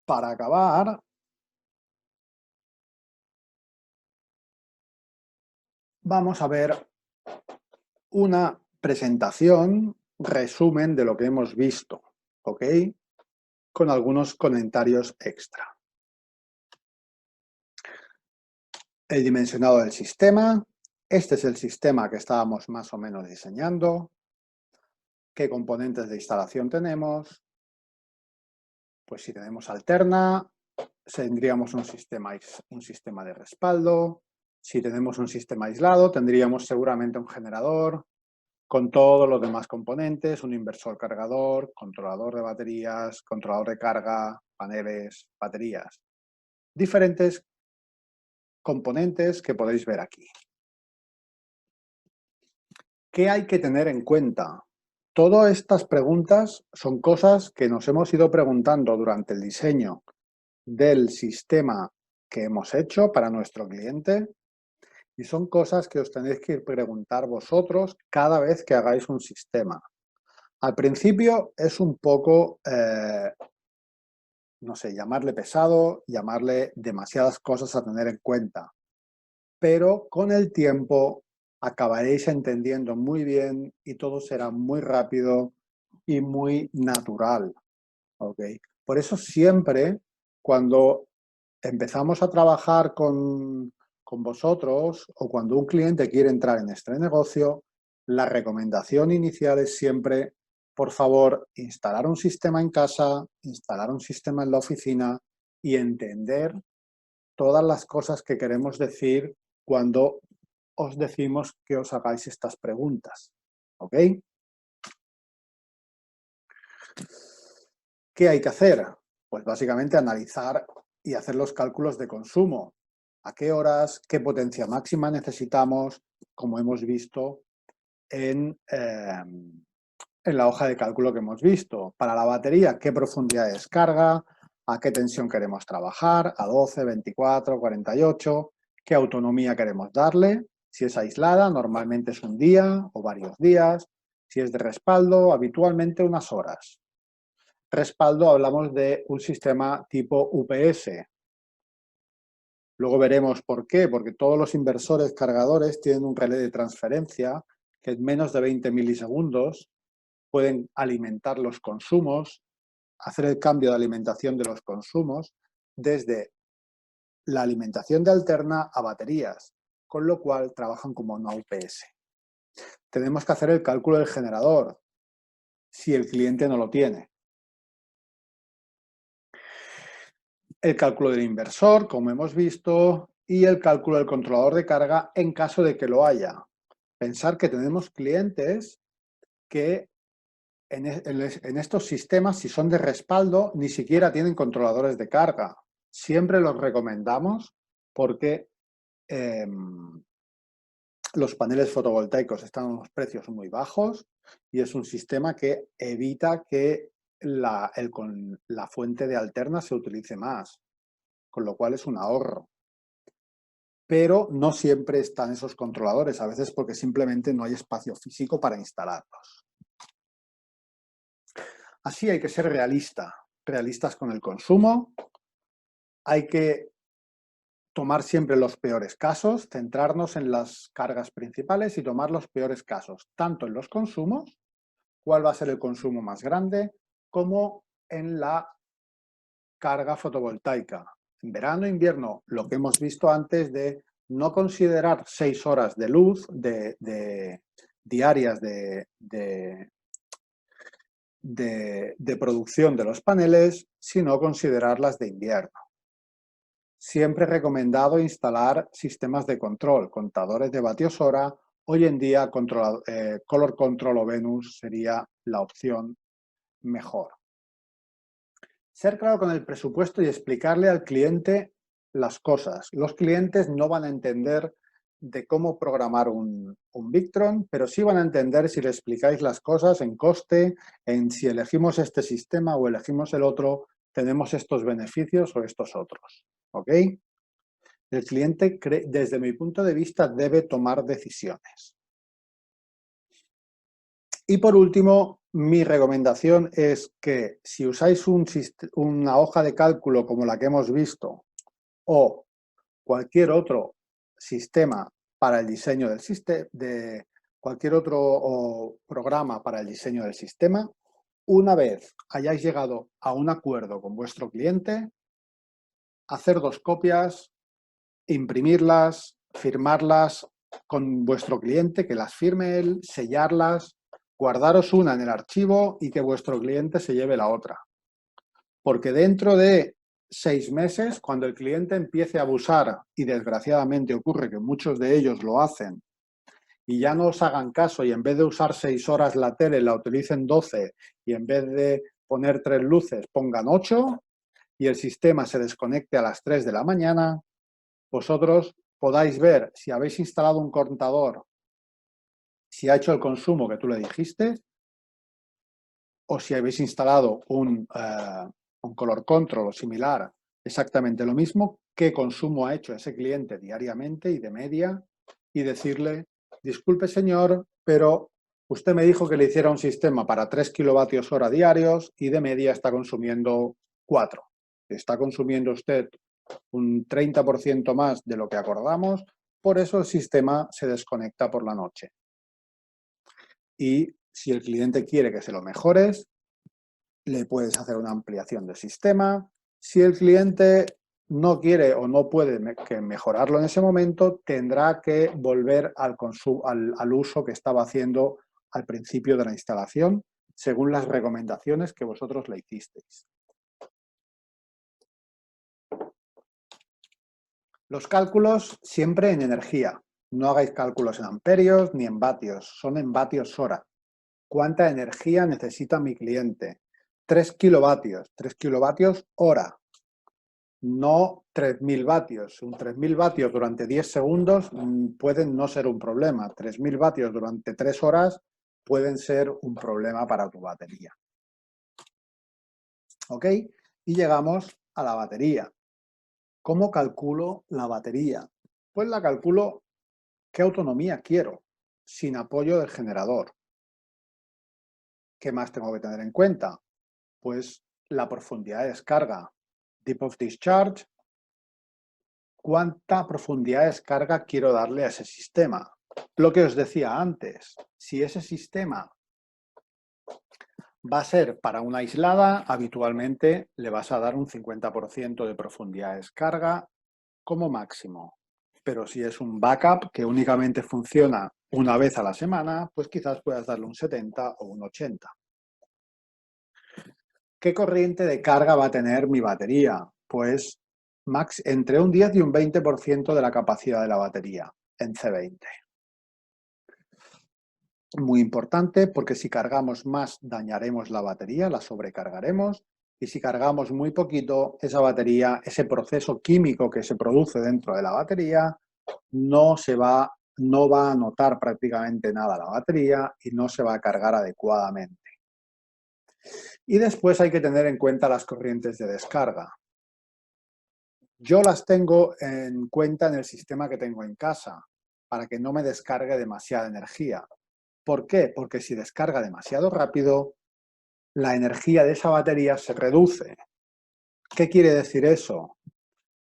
para acabar, vamos a ver una presentación, resumen de lo que hemos visto, ¿ok? Con algunos comentarios extra. El dimensionado del sistema. Este es el sistema que estábamos más o menos diseñando. ¿Qué componentes de instalación tenemos? Pues si tenemos alterna, tendríamos un sistema de respaldo. Si tenemos un sistema aislado, tendríamos seguramente un generador con todos los demás componentes, un inversor cargador, controlador de baterías, controlador de carga, paneles, baterías. Diferentes componentes que podéis ver aquí. ¿Qué hay que tener en cuenta? Todas estas preguntas son cosas que nos hemos ido preguntando durante el diseño del sistema que hemos hecho para nuestro cliente y son cosas que os tenéis que preguntar vosotros cada vez que hagáis un sistema. Al principio es un poco, no sé, llamarle pesado, llamarle demasiadas cosas a tener en cuenta, pero con el tiempo acabaréis entendiendo muy bien y todo será muy rápido y muy natural. ¿Okay? Por eso siempre cuando empezamos a trabajar con vosotros o cuando un cliente quiere entrar en este negocio, la recomendación inicial es siempre, por favor, instalar un sistema en casa, instalar un sistema en la oficina y entender todas las cosas que queremos decir cuando os decimos que os hagáis estas preguntas. ¿Ok? ¿Qué hay que hacer? Pues básicamente analizar y hacer los cálculos de consumo. ¿A qué horas? ¿Qué potencia máxima necesitamos? Como hemos visto en la hoja de cálculo que hemos visto. Para la batería, ¿qué profundidad de descarga? ¿A qué tensión queremos trabajar? ¿A 12, 24, 48? ¿Qué autonomía queremos darle? Si es aislada, normalmente es un día o varios días. Si es de respaldo, habitualmente unas horas. Respaldo, hablamos de un sistema tipo UPS. Luego veremos por qué, porque todos los inversores cargadores tienen un relé de transferencia que en menos de 20 milisegundos pueden alimentar los consumos, hacer el cambio de alimentación de los consumos desde la alimentación de alterna a baterías, con lo cual trabajan como una UPS. Tenemos que hacer el cálculo del generador, si el cliente no lo tiene. El cálculo del inversor, como hemos visto, y el cálculo del controlador de carga en caso de que lo haya. Pensar que tenemos clientes que en estos sistemas, si son de respaldo, ni siquiera tienen controladores de carga. Siempre los recomendamos porque los paneles fotovoltaicos están a unos precios muy bajos y es un sistema que evita que la fuente de alterna se utilice más, con lo cual es un ahorro. Pero no siempre están esos controladores, a veces porque simplemente no hay espacio físico para instalarlos. Así hay que ser realistas con el consumo, hay que tomar siempre los peores casos, centrarnos en las cargas principales y tomar los peores casos, tanto en los consumos, cuál va a ser el consumo más grande, como en la carga fotovoltaica. En verano e invierno, lo que hemos visto antes de no considerar 6 horas de luz diarias de producción de los paneles, sino considerarlas de invierno. Siempre recomendado instalar sistemas de control, contadores de vatios hora. Hoy en día Color Control o Venus sería la opción mejor. Ser claro con el presupuesto y explicarle al cliente las cosas. Los clientes no van a entender de cómo programar un Victron, pero sí van a entender si le explicáis las cosas en coste, en si elegimos este sistema o elegimos el otro, tenemos estos beneficios o estos otros. ¿Ok? El cliente, desde mi punto de vista, debe tomar decisiones. Y por último, mi recomendación es que si usáis una hoja de cálculo como la que hemos visto o cualquier otro sistema para el diseño del sistema, cualquier otro programa para el diseño del sistema, una vez hayáis llegado a un acuerdo con vuestro cliente, hacer 2 copias, imprimirlas, firmarlas con vuestro cliente, que las firme él, sellarlas, guardaros una en el archivo y que vuestro cliente se lleve la otra. Porque dentro de 6 meses, cuando el cliente empiece a abusar, y desgraciadamente ocurre que muchos de ellos lo hacen, y ya no os hagan caso y en vez de usar 6 horas la tele la utilicen 12 y en vez de poner 3 luces pongan 8 y el sistema se desconecte a las 3 de la mañana, vosotros podáis ver si habéis instalado un contador, si ha hecho el consumo que tú le dijiste, o si habéis instalado un color control o similar, exactamente lo mismo, qué consumo ha hecho ese cliente diariamente y de media, y decirle, disculpe señor, pero usted me dijo que le hiciera un sistema para 3 kilovatios hora diarios y de media está consumiendo 4. Está consumiendo usted un 30% más de lo que acordamos, por eso el sistema se desconecta por la noche. Y si el cliente quiere que se lo mejores, le puedes hacer una ampliación del sistema. Si el cliente no quiere o no puede mejorarlo en ese momento, tendrá que volver al uso que estaba haciendo al principio de la instalación, según las recomendaciones que vosotros le hicisteis. Los cálculos siempre en energía. No hagáis cálculos en amperios ni en vatios, son en vatios hora. ¿Cuánta energía necesita mi cliente? 3 kilovatios hora, no 3.000 vatios. Un 3.000 vatios durante 10 segundos pueden no ser un problema. 3.000 vatios durante 3 horas pueden ser un problema para tu batería. ¿Ok? Y llegamos a la batería. ¿Cómo calculo la batería? Pues la calculo qué autonomía quiero, sin apoyo del generador. ¿Qué más tengo que tener en cuenta? Pues la profundidad de descarga, deep of discharge, cuánta profundidad de descarga quiero darle a ese sistema. Lo que os decía antes, si ese sistema va a ser para una aislada, habitualmente le vas a dar un 50% de profundidad de descarga como máximo. Pero si es un backup que únicamente funciona una vez a la semana, pues quizás puedas darle un 70 o un 80. ¿Qué corriente de carga va a tener mi batería? Pues entre un 10 y un 20% de la capacidad de la batería en C20. Muy importante porque si cargamos más dañaremos la batería, la sobrecargaremos, y si cargamos muy poquito, esa batería, ese proceso químico que se produce dentro de la batería no va a notar prácticamente nada la batería y no se va a cargar adecuadamente. Y después hay que tener en cuenta las corrientes de descarga. Yo las tengo en cuenta en el sistema que tengo en casa, para que no me descargue demasiada energía. ¿Por qué? Porque si descarga demasiado rápido, la energía de esa batería se reduce. ¿Qué quiere decir eso?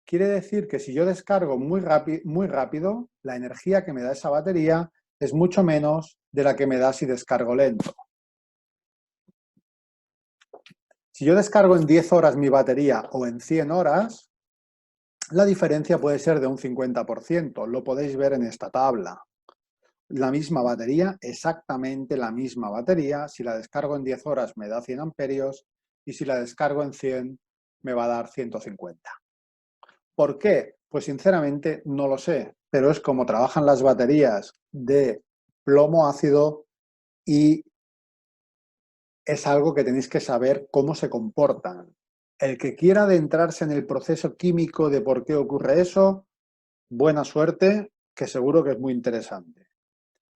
Quiere decir que si yo descargo muy rápido, la energía que me da esa batería es mucho menos de la que me da si descargo lento. Si yo descargo en 10 horas mi batería o en 100 horas, la diferencia puede ser de un 50%. Lo podéis ver en esta tabla. La misma batería, exactamente la misma batería. Si la descargo en 10 horas me da 100 amperios y si la descargo en 100 me va a dar 150. ¿Por qué? Pues sinceramente no lo sé, pero es como trabajan las baterías de plomo ácido y es algo que tenéis que saber cómo se comportan. El que quiera adentrarse en el proceso químico de por qué ocurre eso, buena suerte, que seguro que es muy interesante.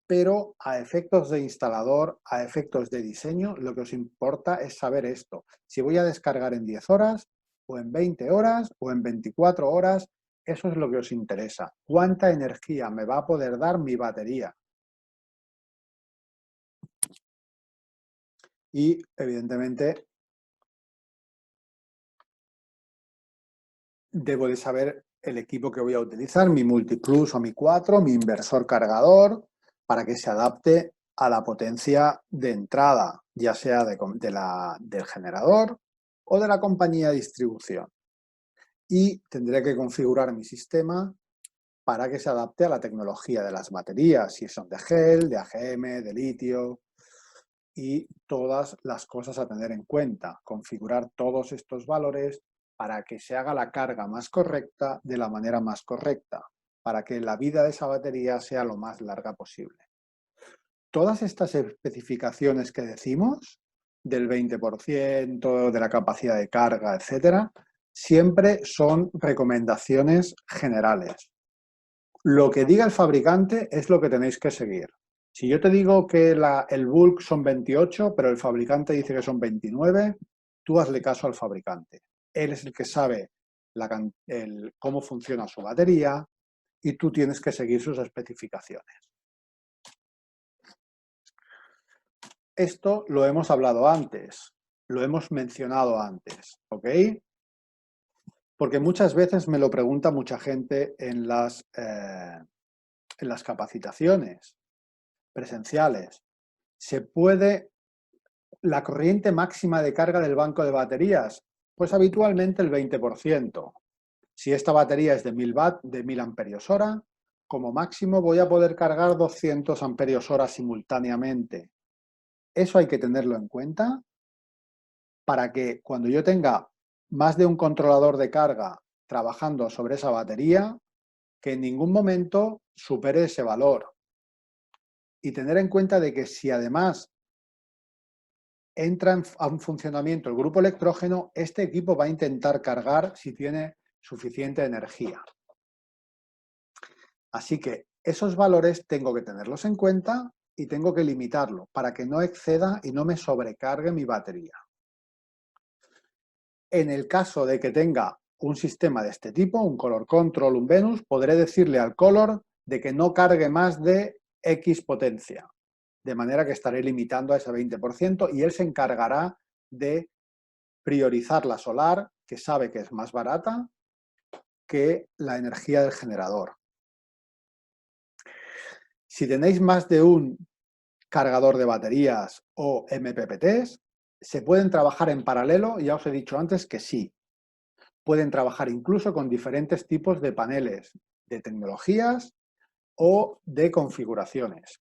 Pero a efectos de instalador, a efectos de diseño, lo que os importa es saber esto. Si voy a descargar en 10 horas, o en 20 horas, o en 24 horas, eso es lo que os interesa. ¿Cuánta energía me va a poder dar mi batería? Y, evidentemente, debo de saber el equipo que voy a utilizar, mi Multiplus o mi 4, mi inversor cargador, para que se adapte a la potencia de entrada, ya sea del generador o de la compañía de distribución. Y tendré que configurar mi sistema para que se adapte a la tecnología de las baterías, si son de gel, de AGM, de litio, y todas las cosas a tener en cuenta. Configurar todos estos valores para que se haga la carga más correcta de la manera más correcta, para que la vida de esa batería sea lo más larga posible. Todas estas especificaciones que decimos, del 20%, de la capacidad de carga, etcétera, siempre son recomendaciones generales. Lo que diga el fabricante es lo que tenéis que seguir. Si yo te digo que el bulk son 28, pero el fabricante dice que son 29, tú hazle caso al fabricante. Él es el que sabe cómo funciona su batería y tú tienes que seguir sus especificaciones. Esto lo hemos hablado antes, lo hemos mencionado antes, ¿ok? Porque muchas veces me lo pregunta mucha gente en las capacitaciones presenciales. ¿Se puede la corriente máxima de carga del banco de baterías? Pues habitualmente el 20%. Si esta batería es de 1000 amperios hora, como máximo voy a poder cargar 200 amperios hora simultáneamente. Eso hay que tenerlo en cuenta para que cuando yo tenga más de un controlador de carga trabajando sobre esa batería, que en ningún momento supere ese valor. Y tener en cuenta de que si además entra a un funcionamiento el grupo electrógeno, este equipo va a intentar cargar si tiene suficiente energía. Así que esos valores tengo que tenerlos en cuenta y tengo que limitarlo para que no exceda y no me sobrecargue mi batería. En el caso de que tenga un sistema de este tipo, un color control, un Venus, podré decirle al color de que no cargue más de X potencia. De manera que estaré limitando a ese 20% y él se encargará de priorizar la solar, que sabe que es más barata que la energía del generador. Si tenéis más de un cargador de baterías o MPPTs, se pueden trabajar en paralelo, ya os he dicho antes que sí. Pueden trabajar incluso con diferentes tipos de paneles, de tecnologías o de configuraciones,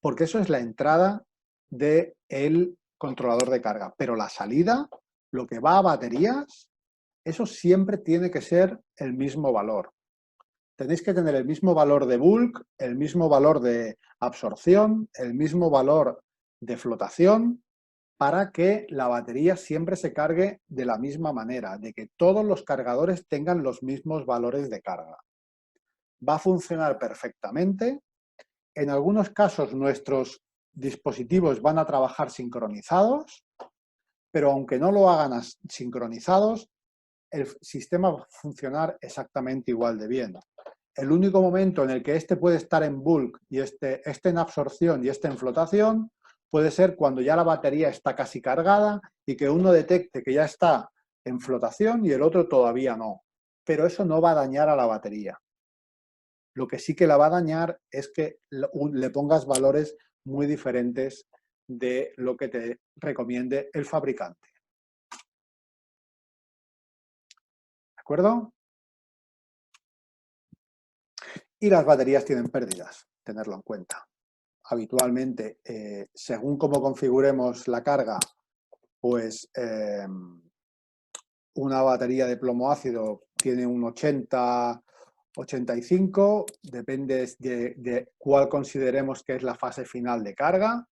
porque eso es la entrada del controlador de carga, pero la salida, lo que va a baterías, eso siempre tiene que ser el mismo valor. Tenéis que tener el mismo valor de bulk, el mismo valor de absorción, el mismo valor de flotación, para que la batería siempre se cargue de la misma manera, de que todos los cargadores tengan los mismos valores de carga. Va a funcionar perfectamente. En algunos casos nuestros dispositivos van a trabajar sincronizados, pero aunque no lo hagan sincronizados, el sistema va a funcionar exactamente igual de bien. El único momento en el que este puede estar en bulk y este en absorción y este en flotación puede ser cuando ya la batería está casi cargada y que uno detecte que ya está en flotación y el otro todavía no. Pero eso no va a dañar a la batería. Lo que sí que la va a dañar es que le pongas valores muy diferentes de lo que te recomiende el fabricante. ¿De acuerdo? Y las baterías tienen pérdidas, tenerlo en cuenta. Habitualmente, según cómo configuremos la carga, pues una batería de plomo ácido tiene un 80, 85, depende de cuál consideremos que es la fase final de carga.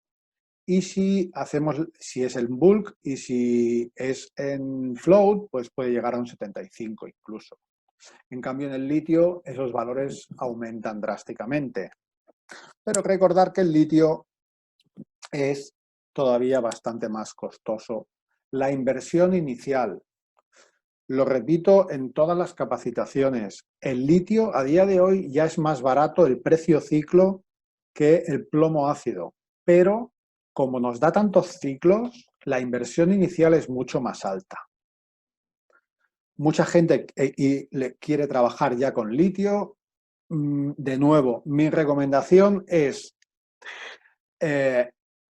Y si es en bulk y si es en float, pues puede llegar a un 75 incluso. En cambio, en el litio esos valores aumentan drásticamente. Pero recordar que el litio es todavía bastante más costoso. La inversión inicial, lo repito en todas las capacitaciones, el litio a día de hoy ya es más barato el precio ciclo que el plomo ácido, pero como nos da tantos ciclos, la inversión inicial es mucho más alta. Mucha gente quiere trabajar ya con litio. De nuevo, mi recomendación es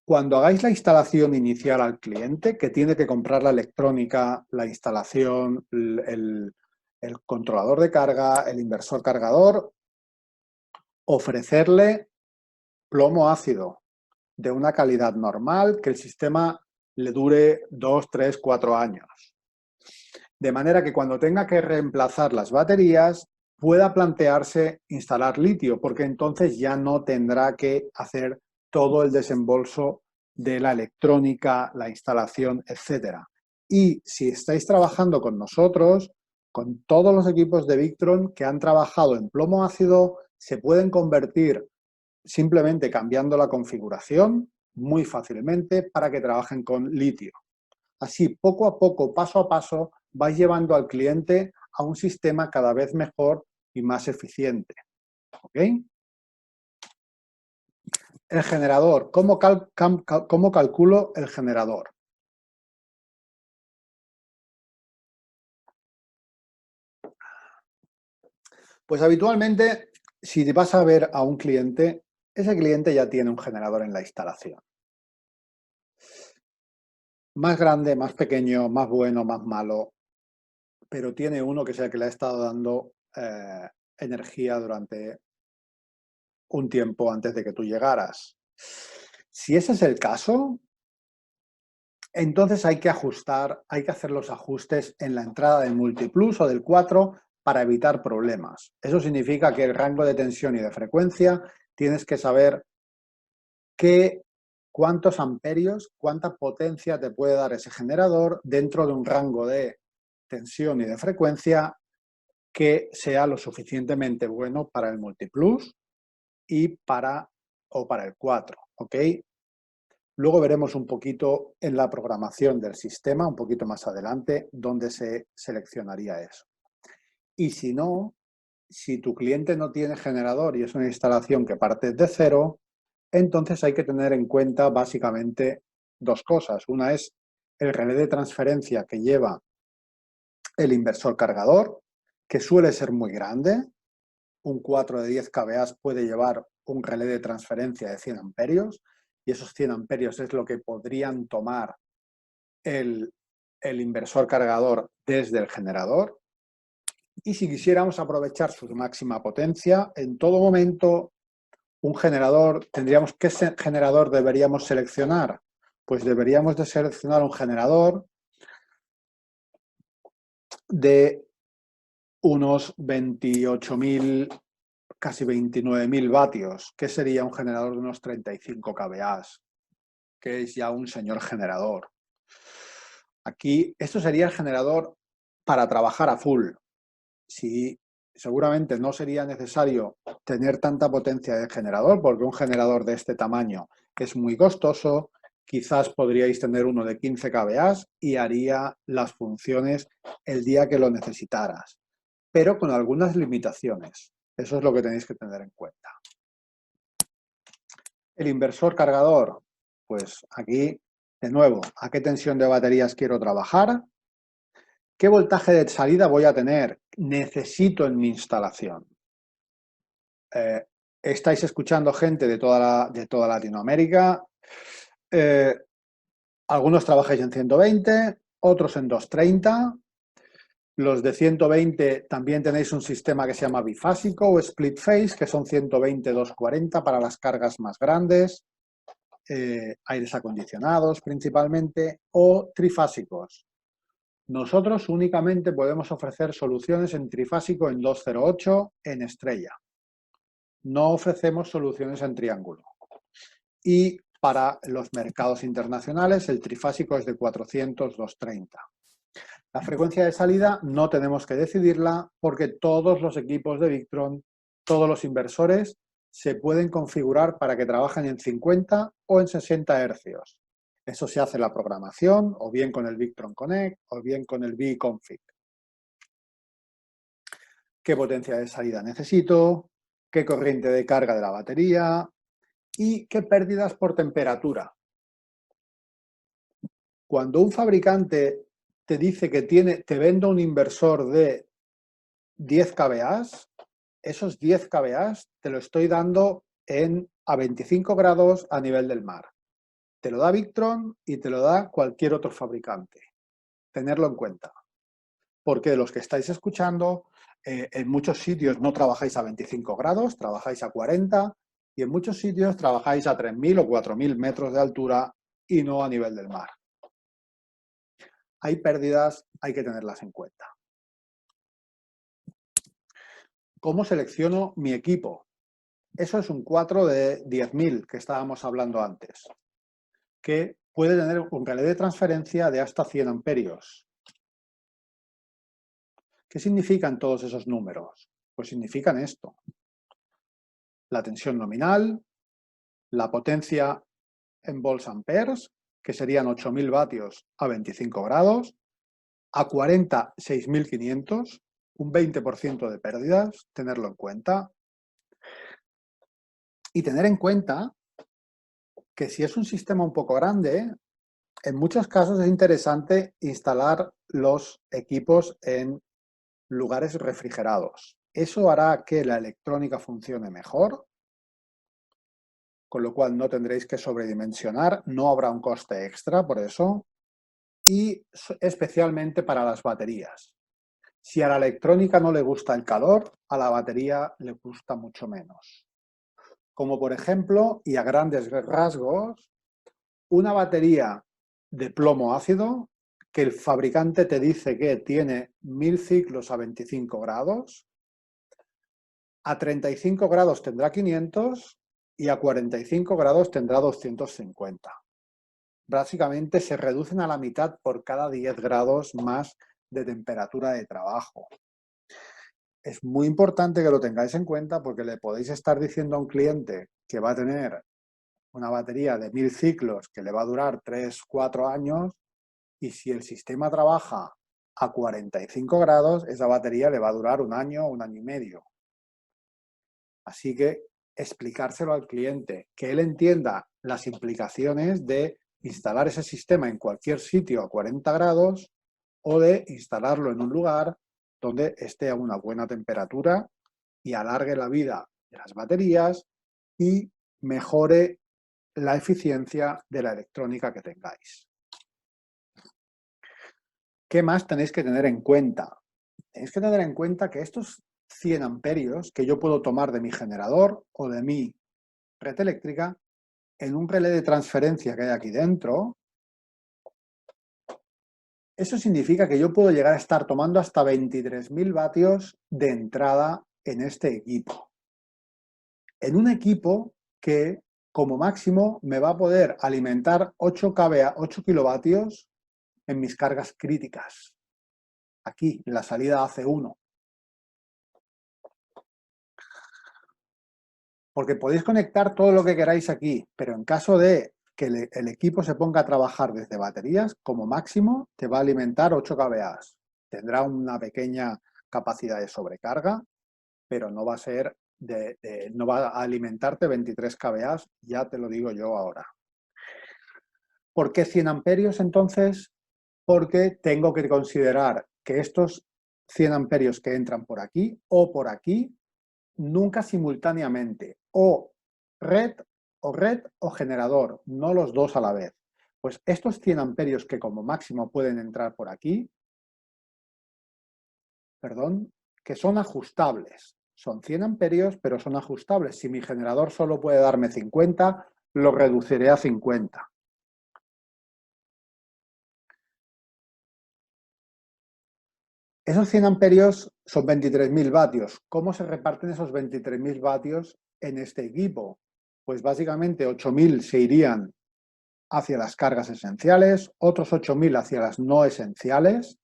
cuando hagáis la instalación inicial al cliente, que tiene que comprar la electrónica, la instalación, el controlador de carga, el inversor cargador, ofrecerle plomo ácido de una calidad normal, que el sistema le dure 2, 3, 4 años. De manera que cuando tenga que reemplazar las baterías, pueda plantearse instalar litio, porque entonces ya no tendrá que hacer todo el desembolso de la electrónica, la instalación, etcétera. Y si estáis trabajando con nosotros, con todos los equipos de Victron que han trabajado en plomo ácido, se pueden convertir simplemente cambiando la configuración muy fácilmente para que trabajen con litio. Así, poco a poco, paso a paso, vais llevando al cliente a un sistema cada vez mejor y más eficiente. ¿Ok? El generador. ¿Cómo calculo el generador? Pues habitualmente, si vas a ver a un cliente, ese cliente ya tiene un generador en la instalación. Más grande, más pequeño, más bueno, más malo, pero tiene uno que es el que le ha estado dando energía durante un tiempo antes de que tú llegaras. Si ese es el caso, entonces hay que ajustar, hay que hacer los ajustes en la entrada del multiplus o del 4 para evitar problemas. Eso significa que el rango de tensión y de frecuencia tienes que saber cuántos amperios, cuánta potencia te puede dar ese generador dentro de un rango de tensión y de frecuencia que sea lo suficientemente bueno para el multiplus y para el 4, ¿ok? Luego veremos un poquito en la programación del sistema, un poquito más adelante, dónde se seleccionaría eso. Y si no, si tu cliente no tiene generador y es una instalación que parte de cero, entonces hay que tener en cuenta básicamente dos cosas. Una es el relé de transferencia que lleva el inversor cargador, que suele ser muy grande. Un 4 de 10 kVA puede llevar un relé de transferencia de 100 amperios y esos 100 amperios es lo que podrían tomar el inversor cargador desde el generador. Y si quisiéramos aprovechar su máxima potencia, en todo momento un generador, ¿qué generador deberíamos seleccionar? Pues deberíamos de seleccionar un generador de unos 28.000, casi 29.000 vatios, que sería un generador de unos 35 kVA, que es ya un señor generador. Aquí, esto sería el generador para trabajar a full. Si seguramente no sería necesario tener tanta potencia de generador, porque un generador de este tamaño es muy costoso, quizás podríais tener uno de 15 kVA y haría las funciones el día que lo necesitaras, pero con algunas limitaciones. Eso es lo que tenéis que tener en cuenta. El inversor cargador, pues aquí, de nuevo, ¿a qué tensión de baterías quiero trabajar? ¿Qué voltaje de salida voy a tener? Necesito en mi instalación. Estáis escuchando gente de toda Latinoamérica. Algunos trabajáis en 120, otros en 230. Los de 120 también tenéis un sistema que se llama bifásico o split phase, que son 120-240 para las cargas más grandes, aires acondicionados principalmente, o trifásicos. Nosotros únicamente podemos ofrecer soluciones en trifásico en 208 en estrella. No ofrecemos soluciones en triángulo. Y para los mercados internacionales el trifásico es de 400-230. La frecuencia de salida no tenemos que decidirla porque todos los equipos de Victron, todos los inversores, se pueden configurar para que trabajen en 50 o en 60 hercios. Eso se hace en la programación, o bien con el Victron Connect, o bien con el vConfig. ¿Qué potencia de salida necesito? ¿Qué corriente de carga de la batería? ¿Y qué pérdidas por temperatura? Cuando un fabricante te dice que te vendo un inversor de 10 kVA, esos 10 kVA te lo estoy dando a 25 grados a nivel del mar. Te lo da Victron y te lo da cualquier otro fabricante. Tenerlo en cuenta. Porque de los que estáis escuchando, en muchos sitios no trabajáis a 25 grados, trabajáis a 40 y en muchos sitios trabajáis a 3.000 o 4.000 metros de altura y no a nivel del mar. Hay pérdidas, hay que tenerlas en cuenta. ¿Cómo selecciono mi equipo? Eso es un 4 de 10.000 que estábamos hablando antes, que puede tener un relé de transferencia de hasta 100 amperios. ¿Qué significan todos esos números? Pues significan esto. La tensión nominal, la potencia en volts amperes, que serían 8.000 vatios a 25 grados, a 40, 6.500, un 20% de pérdidas, tenerlo en cuenta. Y tener en cuenta que si es un sistema un poco grande, en muchos casos es interesante instalar los equipos en lugares refrigerados. Eso hará que la electrónica funcione mejor, con lo cual no tendréis que sobredimensionar, no habrá un coste extra por eso, y especialmente para las baterías. Si a la electrónica no le gusta el calor, a la batería le gusta mucho menos. Como por ejemplo, y a grandes rasgos, una batería de plomo ácido que el fabricante te dice que tiene 1000 ciclos a 25 grados, a 35 grados tendrá 500 y a 45 grados tendrá 250. Básicamente se reducen a la mitad por cada 10 grados más de temperatura de trabajo. Es muy importante que lo tengáis en cuenta porque le podéis estar diciendo a un cliente que va a tener una batería de 1000 ciclos que le va a durar 3, 4 años y si el sistema trabaja a 45 grados, esa batería le va a durar un año y medio. Así que explicárselo al cliente, que él entienda las implicaciones de instalar ese sistema en cualquier sitio a 40 grados o de instalarlo en un lugar donde esté a una buena temperatura y alargue la vida de las baterías y mejore la eficiencia de la electrónica que tengáis. ¿Qué más tenéis que tener en cuenta? Tenéis que tener en cuenta que estos 100 amperios que yo puedo tomar de mi generador o de mi red eléctrica, en un relé de transferencia que hay aquí dentro, eso significa que yo puedo llegar a estar tomando hasta 23.000 vatios de entrada en este equipo. En un equipo que, como máximo, me va a poder alimentar 8 kilovatios en mis cargas críticas. Aquí, en la salida AC1. Porque podéis conectar todo lo que queráis aquí, pero en caso de que el equipo se ponga a trabajar desde baterías, como máximo te va a alimentar 8 kVA. Tendrá una pequeña capacidad de sobrecarga, pero no va a ser no va a alimentarte 23 kVA, ya te lo digo yo ahora. ¿Por qué 100 amperios entonces? Porque tengo que considerar que estos 100 amperios que entran por aquí o por aquí, nunca simultáneamente, o red o generador, no los dos a la vez. Pues estos 100 amperios que como máximo pueden entrar por aquí, perdón, que son ajustables. Son 100 amperios, pero son ajustables. Si mi generador solo puede darme 50, lo reduciré a 50. Esos 100 amperios son 23.000 vatios. ¿Cómo se reparten esos 23.000 vatios en este equipo? Pues básicamente 8.000 se irían hacia las cargas esenciales, otros 8.000 hacia las no esenciales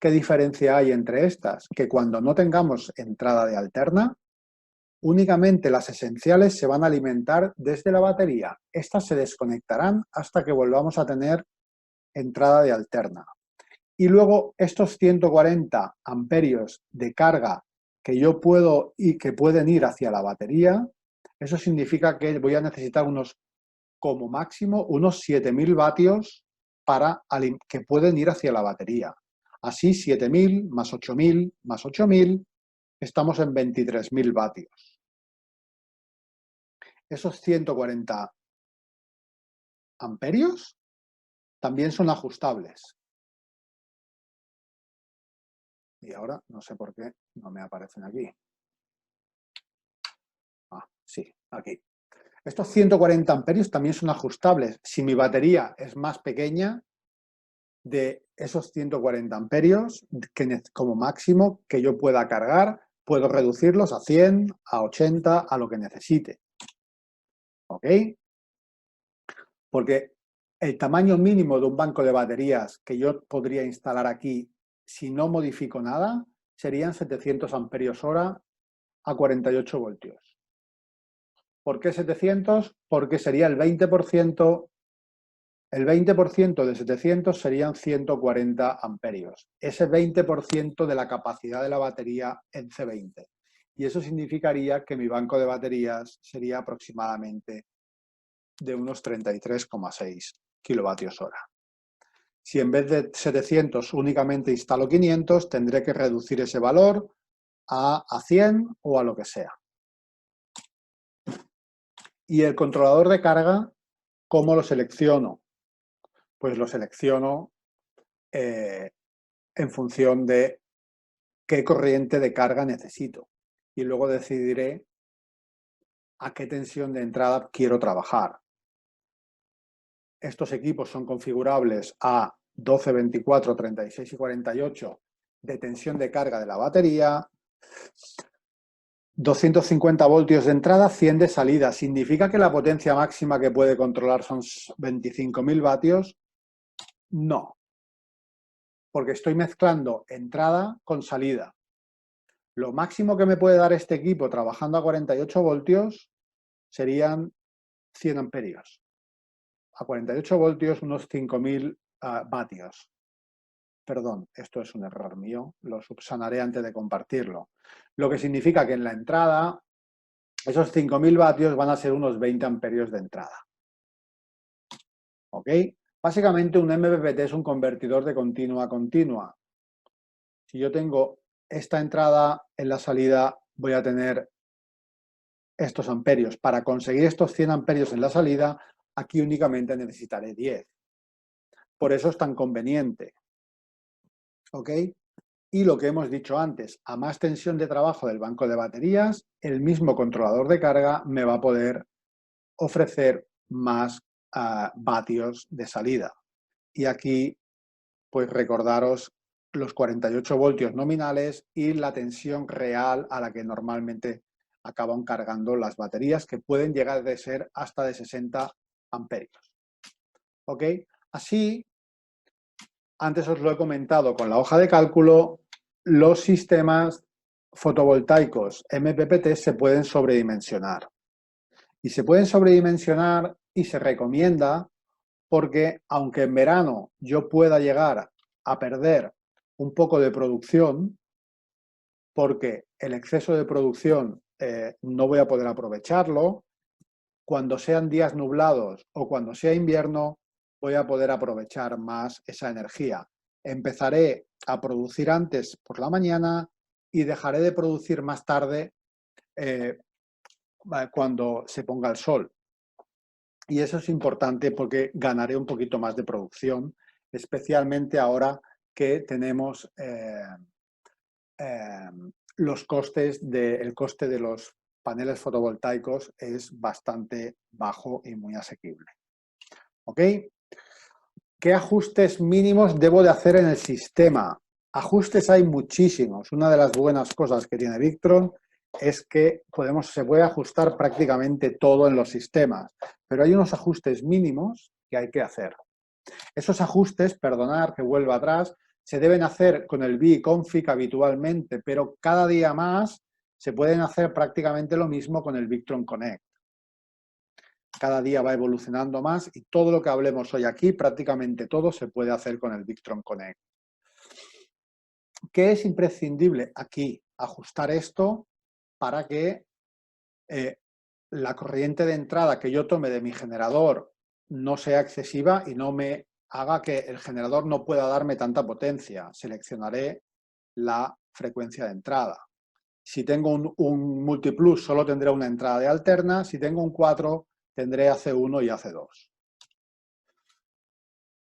¿Qué diferencia hay entre estas? Que cuando no tengamos entrada de alterna, únicamente las esenciales se van a alimentar desde la batería. Estas se desconectarán hasta que volvamos a tener entrada de alterna. Y luego estos 140 amperios de carga que yo puedo y que pueden ir hacia la batería, eso significa que voy a necesitar como máximo unos 7.000 vatios que pueden ir hacia la batería. Así 7.000 más 8.000 más 8.000, estamos en 23.000 vatios. Esos 140 amperios también son ajustables. Y ahora no sé por qué no me aparecen aquí. Ah, sí, aquí. Estos 140 amperios también son ajustables. Si mi batería es más pequeña, de esos 140 amperios, como máximo que yo pueda cargar, puedo reducirlos a 100, a 80, a lo que necesite. ¿Ok? Porque el tamaño mínimo de un banco de baterías que yo podría instalar aquí, si no modifico nada, serían 700 amperios hora a 48 voltios. ¿Por qué 700? Porque sería el 20%. El 20% de 700 serían 140 amperios. Ese 20% de la capacidad de la batería en C20. Y eso significaría que mi banco de baterías sería aproximadamente de unos 33,6 kilovatios hora. Si en vez de 700 únicamente instalo 500, tendré que reducir ese valor a 100 o a lo que sea. Y el controlador de carga, ¿cómo lo selecciono? Pues lo selecciono en función de qué corriente de carga necesito. Y luego decidiré a qué tensión de entrada quiero trabajar. Estos equipos son configurables a 12, 24, 36 y 48 de tensión de carga de la batería, 250 voltios de entrada, 100 de salida. ¿Significa que la potencia máxima que puede controlar son 25.000 vatios? No, porque estoy mezclando entrada con salida. Lo máximo que me puede dar este equipo trabajando a 48 voltios serían 100 amperios. A 48 voltios, unos 5.000 vatios. Perdón, esto es un error mío, lo subsanaré antes de compartirlo. Lo que significa que en la entrada, esos 5.000 vatios van a ser unos 20 amperios de entrada. ¿Ok? Básicamente un MPPT es un convertidor de continua a continua. Si yo tengo esta entrada, en la salida voy a tener estos amperios. Para conseguir estos 100 amperios en la salida, aquí únicamente necesitaré 10. Por eso es tan conveniente. ¿Ok? Y lo que hemos dicho antes, a más tensión de trabajo del banco de baterías, el mismo controlador de carga me va a poder ofrecer más vatios de salida. Y aquí, pues recordaros los 48 voltios nominales y la tensión real a la que normalmente acaban cargando las baterías, que pueden llegar a ser hasta de 60 amperios. ¿Ok? Así, antes os lo he comentado con la hoja de cálculo, los sistemas fotovoltaicos MPPT se pueden sobredimensionar. Y se pueden sobredimensionar y se recomienda porque, aunque en verano yo pueda llegar a perder un poco de producción, porque el exceso de producción no voy a poder aprovecharlo, cuando sean días nublados o cuando sea invierno, voy a poder aprovechar más esa energía. Empezaré a producir antes por la mañana y dejaré de producir más tarde cuando se ponga el sol. Y eso es importante porque ganaré un poquito más de producción, especialmente ahora que tenemos los costes el coste de los paneles fotovoltaicos es bastante bajo y muy asequible. ¿Ok? ¿Qué ajustes mínimos debo de hacer en el sistema? Ajustes hay muchísimos. Una de las buenas cosas que tiene Victron es que se puede ajustar prácticamente todo en los sistemas, pero hay unos ajustes mínimos que hay que hacer. Esos ajustes, perdonad que vuelva atrás, se deben hacer con el Vconfig habitualmente, pero cada día más se pueden hacer prácticamente lo mismo con el Victron Connect. Cada día va evolucionando más y todo lo que hablemos hoy aquí, prácticamente todo se puede hacer con el Victron Connect. ¿Qué es imprescindible? Aquí, ajustar esto para que la corriente de entrada que yo tome de mi generador no sea excesiva y no me haga que el generador no pueda darme tanta potencia. Seleccionaré la frecuencia de entrada. Si tengo un Multiplus, solo tendré una entrada de alterna. Si tengo un 4, tendré AC1 y AC2.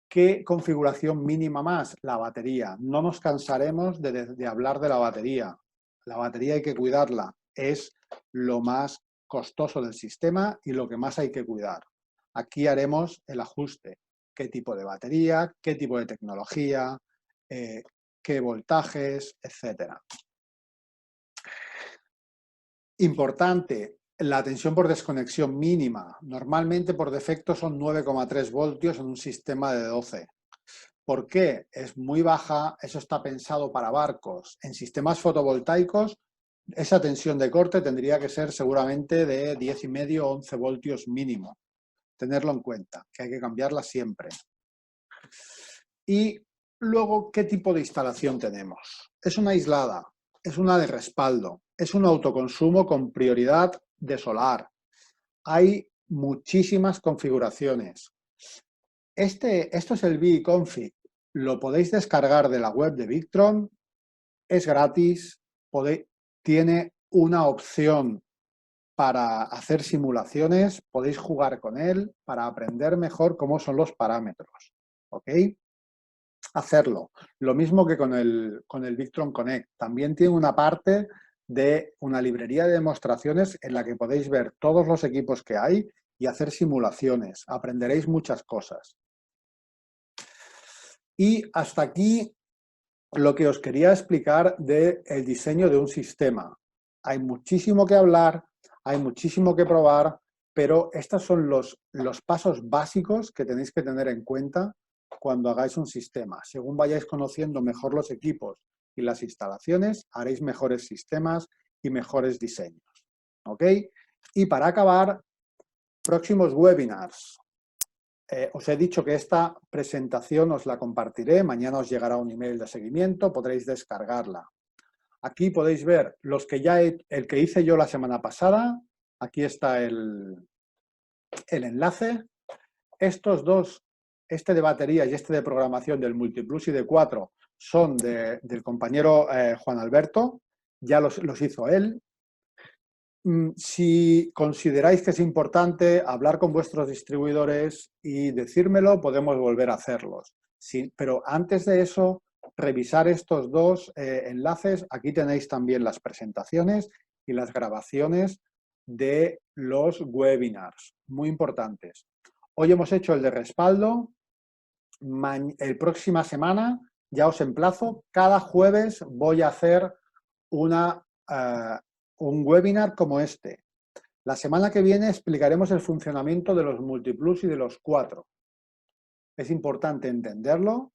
¿Qué configuración mínima más? La batería. No nos cansaremos de hablar de la batería. La batería hay que cuidarla. Es lo más costoso del sistema y lo que más hay que cuidar. Aquí haremos el ajuste. ¿Qué tipo de batería? ¿Qué tipo de tecnología? ¿Qué voltajes? Etcétera. Importante, la tensión por desconexión mínima. Normalmente por defecto son 9,3 voltios en un sistema de 12. ¿Por qué? Es muy baja, eso está pensado para barcos. En sistemas fotovoltaicos, esa tensión de corte tendría que ser seguramente de 10,5 o 11 voltios mínimo. Tenerlo en cuenta, que hay que cambiarla siempre. Y luego, ¿qué tipo de instalación tenemos? Es una aislada, es una de respaldo, es un autoconsumo con prioridad de solar. Hay muchísimas configuraciones. Esto es el Vconfig. Lo podéis descargar de la web de Victron. Es gratis. Tiene una opción para hacer simulaciones. Podéis jugar con él para aprender mejor cómo son los parámetros. ¿Ok? Hacerlo. Lo mismo que con el Victron Connect. También tiene una parte de una librería de demostraciones en la que podéis ver todos los equipos que hay y hacer simulaciones. Aprenderéis muchas cosas. Y hasta aquí lo que os quería explicar del diseño de un sistema. Hay muchísimo que hablar, hay muchísimo que probar, pero estos son los pasos básicos que tenéis que tener en cuenta cuando hagáis un sistema. Según vayáis conociendo mejor los equipos y las instalaciones, haréis mejores sistemas y mejores diseños. ¿Ok? Y para acabar, próximos webinars. Os he dicho que esta presentación os la compartiré, mañana os llegará un email de seguimiento, podréis descargarla. Aquí podéis ver los que el que hice yo la semana pasada, aquí está el enlace. Estos dos, este de batería y este de programación del Multiplus y de 4, son del compañero Juan Alberto, ya los hizo él. Si consideráis que es importante hablar con vuestros distribuidores y decírmelo, podemos volver a hacerlos. Sí, pero antes de eso, revisar estos dos enlaces. Aquí tenéis también las presentaciones y las grabaciones de los webinars, muy importantes. Hoy hemos hecho el de respaldo. El próxima semana, ya os emplazo, cada jueves voy a hacer un webinar como este. La semana que viene explicaremos el funcionamiento de los Multiplus y de los 4. Es importante entenderlo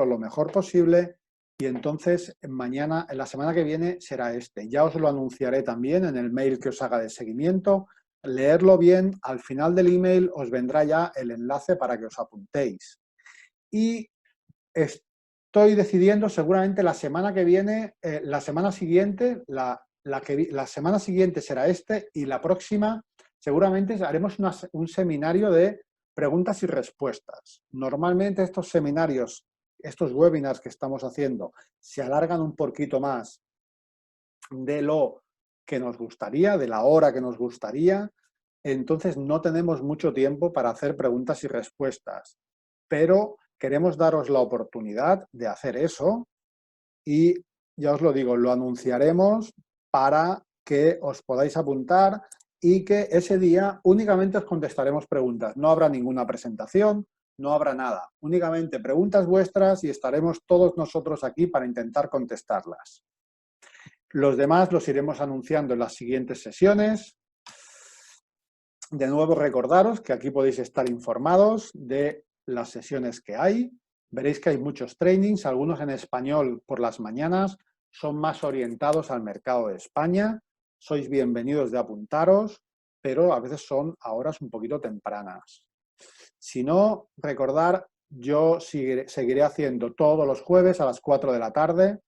lo mejor posible y entonces mañana, en la semana que viene, será este. Ya os lo anunciaré también en el mail que os haga de seguimiento. Leerlo bien, al final del email os vendrá ya el enlace para que os apuntéis. Y estoy decidiendo seguramente la semana que viene, la semana siguiente, la semana siguiente será este y la próxima seguramente haremos un seminario de preguntas y respuestas. Normalmente estos seminarios, estos webinars que estamos haciendo se alargan un poquito más de lo que nos gustaría, de la hora que nos gustaría. Entonces no tenemos mucho tiempo para hacer preguntas y respuestas, pero queremos daros la oportunidad de hacer eso y ya os lo digo, lo anunciaremos para que os podáis apuntar y que ese día únicamente os contestaremos preguntas. No habrá ninguna presentación, no habrá nada. Únicamente preguntas vuestras y estaremos todos nosotros aquí para intentar contestarlas. Los demás los iremos anunciando en las siguientes sesiones. De nuevo recordaros que aquí podéis estar informados de las sesiones que hay, veréis que hay muchos trainings, algunos en español por las mañanas, son más orientados al mercado de España. Sois bienvenidos de apuntaros, pero a veces son a horas un poquito tempranas. Si no, recordar, yo seguiré haciendo todos los jueves a las 4 de la tarde,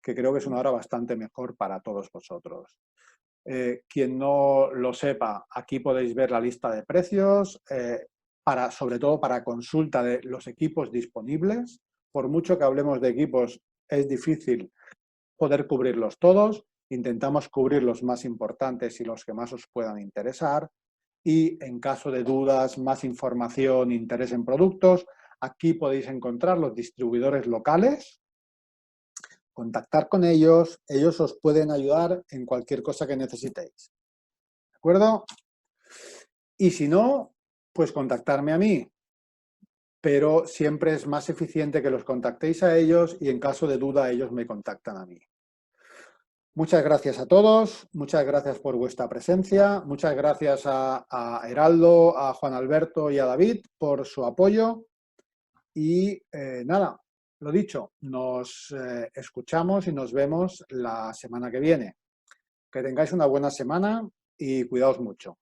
que creo que es una hora bastante mejor para todos vosotros. Quien no lo sepa, aquí podéis ver la lista de precios, sobre todo para consulta de los equipos disponibles. Por mucho que hablemos de equipos, es difícil poder cubrirlos todos. Intentamos cubrir los más importantes y los que más os puedan interesar. Y en caso de dudas, más información, interés en productos, aquí podéis encontrar los distribuidores locales, contactar con ellos, ellos os pueden ayudar en cualquier cosa que necesitéis. ¿De acuerdo? Y si no, pues contactarme a mí. Pero siempre es más eficiente que los contactéis a ellos y en caso de duda ellos me contactan a mí. Muchas gracias a todos, muchas gracias por vuestra presencia, muchas gracias a Heraldo, a Juan Alberto y a David por su apoyo y nada, lo dicho, nos escuchamos y nos vemos la semana que viene. Que tengáis una buena semana y cuidaos mucho.